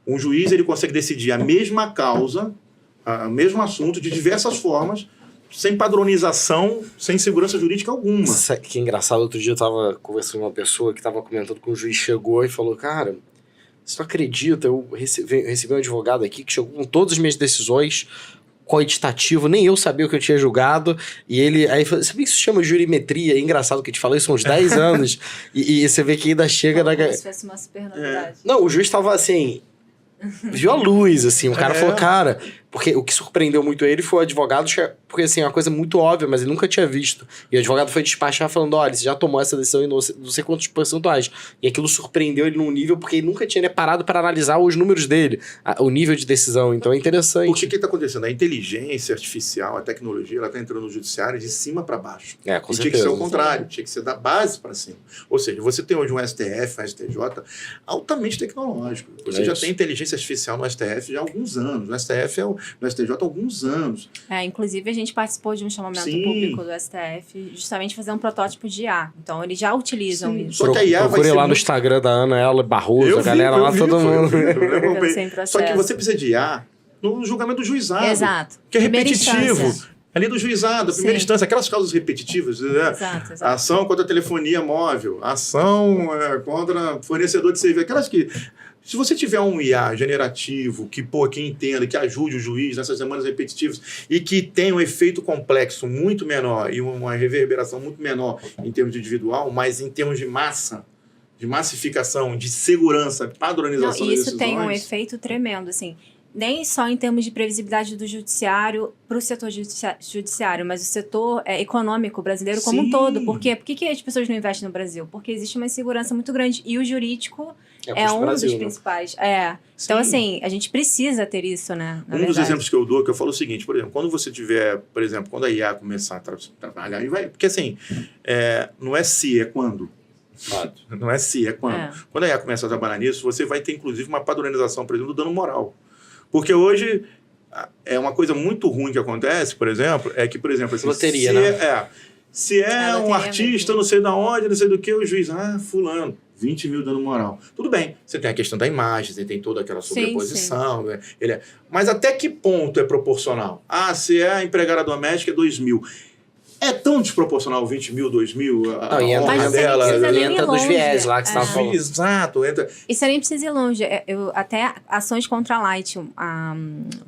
Speaker 3: Um juiz ele consegue decidir a mesma causa, o mesmo assunto, de diversas formas, sem padronização, sem segurança jurídica alguma.
Speaker 1: Que engraçado, outro dia eu estava conversando com uma pessoa que estava comentando que um juiz chegou e falou, cara, você não acredita, eu recebi um advogado aqui que chegou com todas as minhas decisões, coeditativo, nem eu sabia o que eu tinha julgado, e ele, aí falou, sabia que isso chama jurimetria? É engraçado que eu te falei, isso há uns 10 anos, e você vê que ainda chega...
Speaker 2: Como se fosse uma super novidade.
Speaker 1: Não, o juiz estava assim... viu a luz, assim, o cara falou, cara... Porque o que surpreendeu muito ele foi o advogado, porque assim, é uma coisa muito óbvia, mas ele nunca tinha visto. E o advogado foi despachar falando, olha, você já tomou essa decisão em não sei quantos percentuais. E aquilo surpreendeu ele num nível, porque ele nunca tinha parado para analisar os números dele, o nível de decisão. Então é interessante.
Speaker 3: Porque o que está acontecendo? A inteligência artificial, a tecnologia, ela está entrando no judiciário de cima para baixo.
Speaker 1: Com certeza.
Speaker 3: Tinha que ser o contrário, tinha que ser da base para cima. Ou seja, você tem hoje um STF, um STJ, altamente tecnológico. Você já tem inteligência artificial no STF já há alguns anos. No STF no STJ há alguns anos.
Speaker 2: Inclusive, a gente participou de um chamamento público do STF, justamente fazer um protótipo de IA. Então, eles já utilizam isso.
Speaker 3: Só que a IA
Speaker 1: procure lá no Instagram da Ana, ela, Barroso, a galera lá, todo mundo.
Speaker 3: Só que você precisa de IA no julgamento do juizado.
Speaker 2: Exato.
Speaker 3: Que é repetitivo. Ali do juizado, a primeira instância, aquelas causas repetitivas, né?
Speaker 2: Exato.
Speaker 3: Ação contra a telefonia móvel, ação contra fornecedor de serviço, aquelas que... Se você tiver um IA generativo que entenda, que ajude o juiz nessas demandas repetitivas e que tenha um efeito complexo muito menor e uma reverberação muito menor em termos individual, mas em termos de massa, de massificação, de segurança, padronização das decisões...
Speaker 2: Isso tem um efeito tremendo, assim... Nem só em termos de previsibilidade do judiciário para o setor judiciário, mas o setor econômico brasileiro como um todo. Por quê? Por que as pessoas não investem no Brasil? Porque existe uma insegurança muito grande. E o jurídico é um dos principais. Então, assim, a gente precisa ter isso, né?
Speaker 3: Dos exemplos que eu dou, que eu falo o seguinte, por exemplo, quando você tiver, por exemplo, quando a IA começar a trabalhar, porque assim, não é se, é quando. Não é se, é quando. Quando a IA começa a trabalhar nisso, você vai ter, inclusive, uma padronização, por exemplo, do dano moral. Porque hoje, é uma coisa muito ruim que acontece, por exemplo, por exemplo, assim,
Speaker 1: loteria, né?
Speaker 3: Se é um artista, não sei da onde, não sei do que, o juiz, fulano, 20 mil dando moral. Tudo bem, você tem a questão da imagem, você tem toda aquela sobreposição. Sim. Né? Mas até que ponto é proporcional? Se é a empregada doméstica, é 2 mil. É tão desproporcional 20 mil, 2 mil, a honra dela.
Speaker 1: Entra dos viés lá que você estava falando.
Speaker 3: Exato.
Speaker 2: E você nem precisa ir longe. Até ações contra a Light.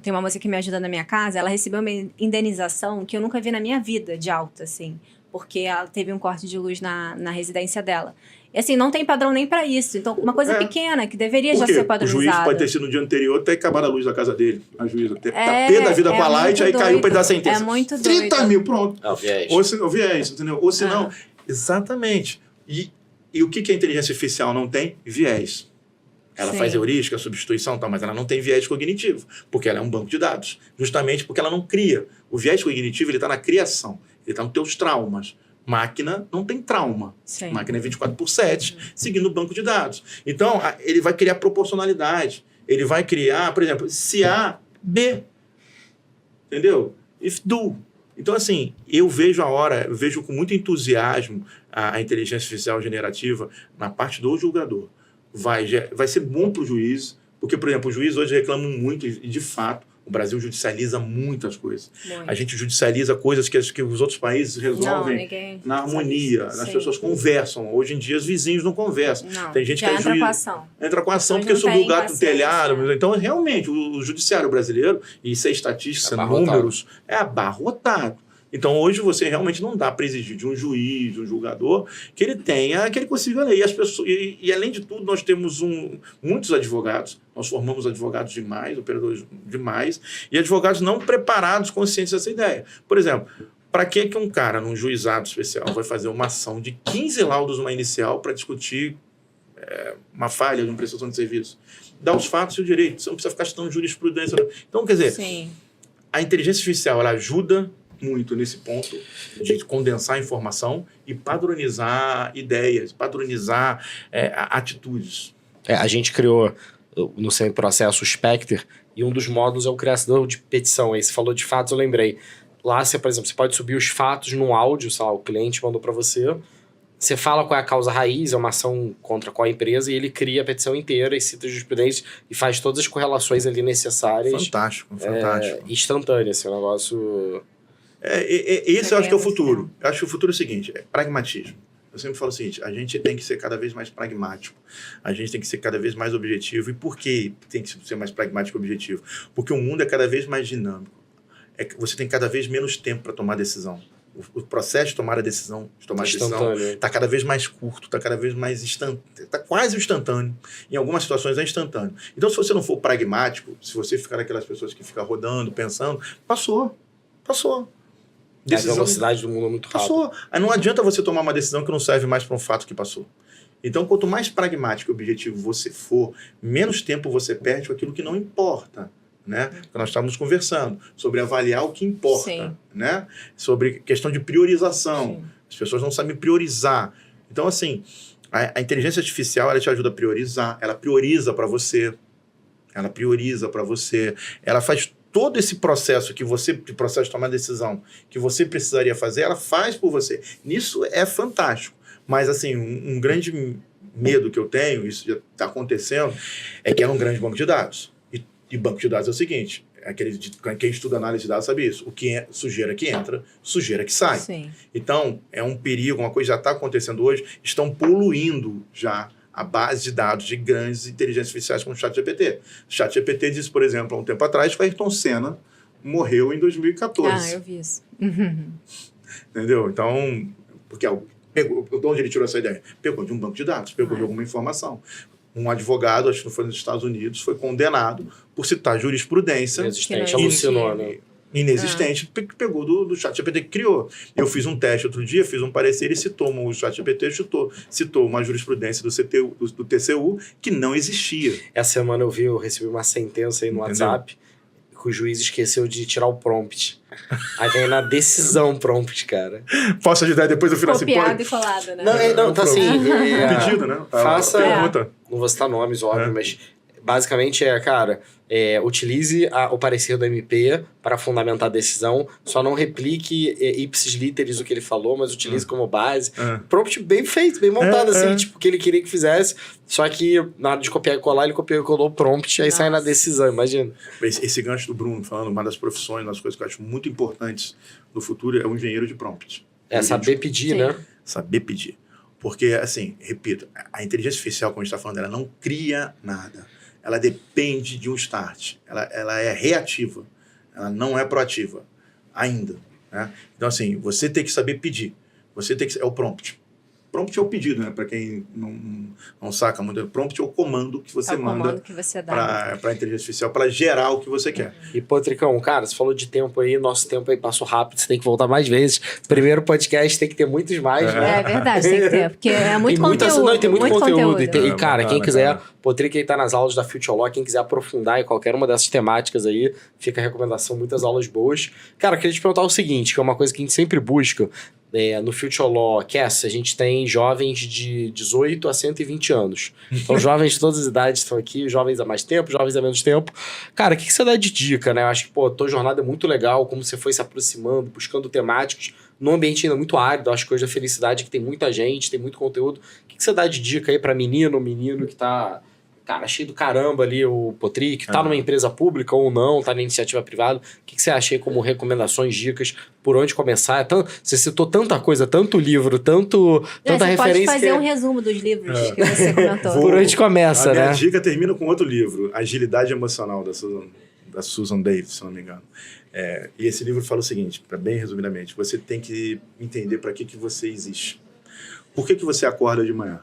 Speaker 2: Tem uma moça que me ajuda na minha casa, ela recebeu uma indenização que eu nunca vi na minha vida de alta, assim. Porque ela teve um corte de luz na residência dela. E assim, não tem padrão nem pra isso. Então, uma coisa pequena, que deveria já ser padronizada.
Speaker 3: O juiz pode ter sido no dia anterior, ter acabado a luz da casa dele. A juíza ter pé da vida com a Light, aí caiu pra ele dar a sentença.
Speaker 2: É muito
Speaker 3: 30 mil, pronto.
Speaker 1: É o viés.
Speaker 3: O viés, entendeu? Ou se não... Exatamente. E o que a inteligência artificial não tem? Viés. Ela faz heurística, substituição, mas ela não tem viés cognitivo, porque ela é um banco de dados. Justamente porque ela não cria. O viés cognitivo, ele está na criação. Ele está nos teus traumas. Máquina não tem trauma.
Speaker 2: Sim.
Speaker 3: Máquina é 24/7, seguindo o banco de dados. Então, ele vai criar proporcionalidade. Ele vai criar, por exemplo, se A, B. Entendeu? If do. Então, assim, eu vejo com muito entusiasmo a inteligência artificial generativa na parte do julgador. Vai ser bom para o juiz, porque, por exemplo, o juiz hoje reclama muito, e de fato, o Brasil judicializa muitas coisas. Muito. A gente judicializa coisas que os outros países resolvem na harmonia. As pessoas conversam. Hoje em dia, os vizinhos não conversam.
Speaker 2: Não,
Speaker 3: tem gente que
Speaker 2: entra com a ação.
Speaker 3: Entra com a ação porque subiu o gato no telhado. Então, realmente, o judiciário brasileiro, e isso é estatística, números, é abarrotado. Então, hoje, você realmente não dá para exigir de um juiz, de um julgador, que ele consiga ler. E além de tudo, nós temos muitos advogados. Nós formamos advogados demais, operadores demais, e advogados não preparados, conscientes dessa ideia. Por exemplo, para que um cara, num juizado especial, vai fazer uma ação de 15 laudos numa inicial para discutir uma falha de uma prestação de serviço? Dá os fatos e o direito. Você não precisa ficar estudando jurisprudência. Então, quer dizer, a inteligência artificial ela ajuda muito nesse ponto de condensar a informação e padronizar ideias, padronizar atitudes.
Speaker 1: A gente criou no semi-processo o Spectre e um dos módulos é o criador de petição. Aí você falou de fatos, eu lembrei. Lá, por exemplo, você pode subir os fatos num áudio, sei lá, o cliente mandou para você. Você fala qual é a causa raiz, é uma ação contra qual empresa, e ele cria a petição inteira e cita jurisprudência e faz todas as correlações ali necessárias.
Speaker 3: Fantástico.
Speaker 1: Instantâneo, assim, um negócio...
Speaker 3: Esse eu acho que é o futuro. Eu acho que o futuro é o seguinte, pragmatismo. Eu sempre falo o seguinte, a gente tem que ser cada vez mais pragmático. A gente tem que ser cada vez mais objetivo. E por que tem que ser mais pragmático e objetivo? Porque o mundo é cada vez mais dinâmico. Você tem cada vez menos tempo para tomar decisão. O processo de tomar a decisão, está cada vez mais curto, está cada vez mais instantâneo, está quase instantâneo. Em algumas situações é instantâneo. Então, se você não for pragmático, se você ficar aquelas pessoas que ficam rodando, pensando, passou.
Speaker 1: A velocidade do mundo é muito rápida.
Speaker 3: Passou. Aí não adianta você tomar uma decisão que não serve mais para um fato que passou. Então, quanto mais pragmático e objetivo você for, menos tempo você perde com aquilo que não importa. Né? Nós estávamos conversando sobre avaliar o que importa, né? Sobre questão de priorização. Sim. As pessoas não sabem priorizar. Então, assim, a inteligência artificial ela te ajuda a priorizar, ela prioriza para você, ela faz todo esse processo de processo de tomar decisão que você precisaria fazer, ela faz por você. Nisso é fantástico. Mas, assim, um grande medo que eu tenho, isso já está acontecendo, é que é um grande banco de dados. E banco de dados é o seguinte, quem estuda análise de dados sabe isso, sujeira que entra, sujeira que sai.
Speaker 2: Sim.
Speaker 3: Então, é um perigo, uma coisa já está acontecendo hoje, estão poluindo já a base de dados de grandes inteligências artificiais como o ChatGPT. O ChatGPT disse, por exemplo, há um tempo atrás, que o Ayrton Senna morreu em 2014.
Speaker 2: Eu vi isso.
Speaker 3: Entendeu? Então, porque de onde ele tirou essa ideia? Pegou de um banco de dados, pegou de alguma informação. Um advogado, acho que foi nos Estados Unidos, foi condenado por citar jurisprudência inexistente, que pegou do ChatGPT que criou. Eu fiz um teste outro dia, fiz um parecer e citou o ChatGPT, citou uma jurisprudência do TCU que não existia.
Speaker 1: Essa semana eu recebi uma sentença aí no WhatsApp que o juiz esqueceu de tirar o prompt. Aí vem na decisão prompt, cara.
Speaker 3: Posso ajudar depois eu final assim?
Speaker 2: Copiado e colado, né?
Speaker 1: Não, tá assim...
Speaker 3: Pedido, né?
Speaker 1: Faça...
Speaker 3: Pergunta.
Speaker 1: Não vou citar nomes, óbvio, mas basicamente cara, utilize o parecer do MP para fundamentar a decisão, só não replique ipsis literis o que ele falou, mas utilize como base. Prompt bem feito, bem montado, assim, tipo, o que ele queria que fizesse, só que na hora de copiar e colar, ele copiou e colou o prompt, aí sai na decisão, imagina.
Speaker 3: Esse gancho do Bruno, falando uma das profissões, uma das coisas que eu acho muito importantes no futuro é o engenheiro de prompt.
Speaker 1: Saber pedir,
Speaker 2: Sim.
Speaker 1: né?
Speaker 3: Saber pedir. Porque, assim, repito, a inteligência artificial, como a gente está falando, ela não cria nada. Ela depende de um start. Ela é reativa. Ela não é proativa. Ainda. Né? Então, assim, você tem que saber pedir. É o prompt. Prompt é o pedido, né? Para quem não saca muito. Prompt é o comando que você manda para a inteligência artificial, para gerar o que você quer.
Speaker 1: E, pô, Tricão, cara, você falou de tempo aí, nosso tempo aí passou rápido, você tem que voltar mais vezes. Primeiro podcast tem que ter muitos mais, né?
Speaker 2: É verdade, tem que ter, porque é muito conteúdo.
Speaker 1: Tem muito conteúdo. E, cara,
Speaker 3: bacana,
Speaker 1: quem quiser, o Trick aí tá nas aulas da Future Law, quem quiser aprofundar em qualquer uma dessas temáticas aí, fica a recomendação, muitas aulas boas. Cara, eu queria te perguntar o seguinte, que é uma coisa que a gente sempre busca, no Future Law Cast, a gente tem jovens de 18 a 120 anos. Então, jovens de todas as idades estão aqui, jovens há mais tempo, jovens há menos tempo. Cara, o que você dá de dica, né? Eu acho que, pô, a tua jornada é muito legal, como você foi se aproximando, buscando temáticos, num ambiente ainda muito árido. Eu acho que hoje a felicidade é que tem muita gente, tem muito conteúdo. O que você dá de dica aí pra menino que tá... Cara, cheio do caramba ali, o Potrick, tá numa empresa pública ou não, tá na iniciativa privada. O que você acha aí como recomendações, dicas, por onde começar? Você citou tanta coisa, tanto livro, tanta referência.
Speaker 2: Você pode fazer um resumo dos livros que você comentou.
Speaker 1: Por onde começa, né?
Speaker 3: A minha dica termina com outro livro, Agilidade Emocional, da Susan Davis, se não me engano. E esse livro fala o seguinte, bem resumidamente, você tem que entender para que você existe. Por que você acorda de manhã?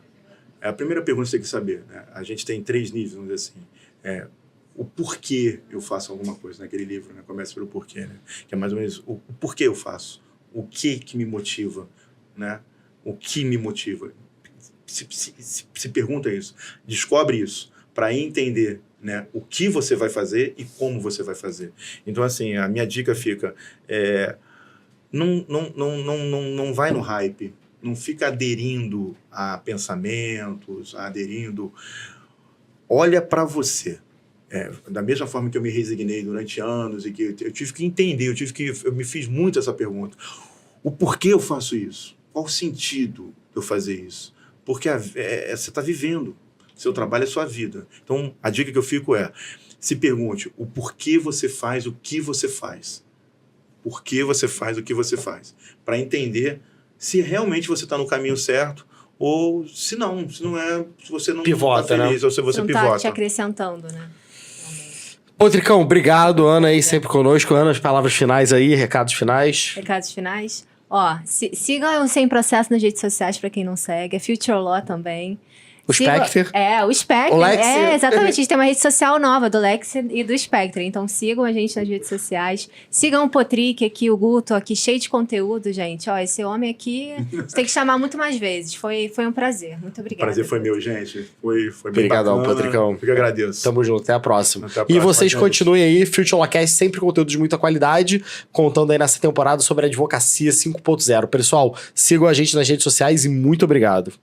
Speaker 3: A primeira pergunta que você tem que saber, né? A gente tem 3 níveis, vamos dizer assim. O porquê eu faço alguma coisa naquele livro, né? Começa pelo porquê, né? Que é mais ou menos o porquê eu faço. O que me motiva, né? O que me motiva. Se pergunta isso. Descobre isso para entender, né? O que você vai fazer e como você vai fazer. Então, assim, a minha dica fica... não vai no hype. Não fica aderindo a pensamentos, Olha para você. Da mesma forma que eu me resignei durante anos e que eu tive que entender, eu me fiz muito essa pergunta. O porquê eu faço isso? Qual o sentido de eu fazer isso? Porque você está vivendo. Seu trabalho é sua vida. Então, a dica que eu fico se pergunte o porquê você faz o que você faz. Por que você faz o que você faz? Para entender se realmente você está no caminho certo ou se não é, se você não
Speaker 1: pivota,
Speaker 3: tá feliz,
Speaker 1: né?
Speaker 3: ou se você
Speaker 2: não
Speaker 3: pivota.
Speaker 2: Tá te acrescentando, né?
Speaker 1: Ô, Tricão, obrigado, Ana, aí sempre conosco. Ana, as palavras finais aí, recados finais.
Speaker 2: Recados finais? Ó, sigam o Sem Processo nas redes sociais para quem não segue, Future Law também.
Speaker 1: O Spectre.
Speaker 2: O Spectre.
Speaker 1: O Lexi.
Speaker 2: Exatamente. A gente tem uma rede social nova do Lexi e do Spectre. Então sigam a gente nas redes sociais. Sigam o Potrick aqui, o Guto aqui, cheio de conteúdo, gente. Ó, esse homem aqui, a gente tem que chamar muito mais vezes. Foi um prazer. Muito obrigada.
Speaker 3: O prazer foi meu, gente. Foi bem
Speaker 1: Obrigadão,
Speaker 3: bacana.
Speaker 1: Potricão.
Speaker 3: Eu agradeço.
Speaker 1: Tamo junto, até a próxima.
Speaker 3: Até a próxima,
Speaker 1: E vocês
Speaker 3: gente.
Speaker 1: continuem aí, Future Lawcast, sempre conteúdo de muita qualidade, contando aí nessa temporada sobre a advocacia 5.0. Pessoal, sigam a gente nas redes sociais e muito obrigado.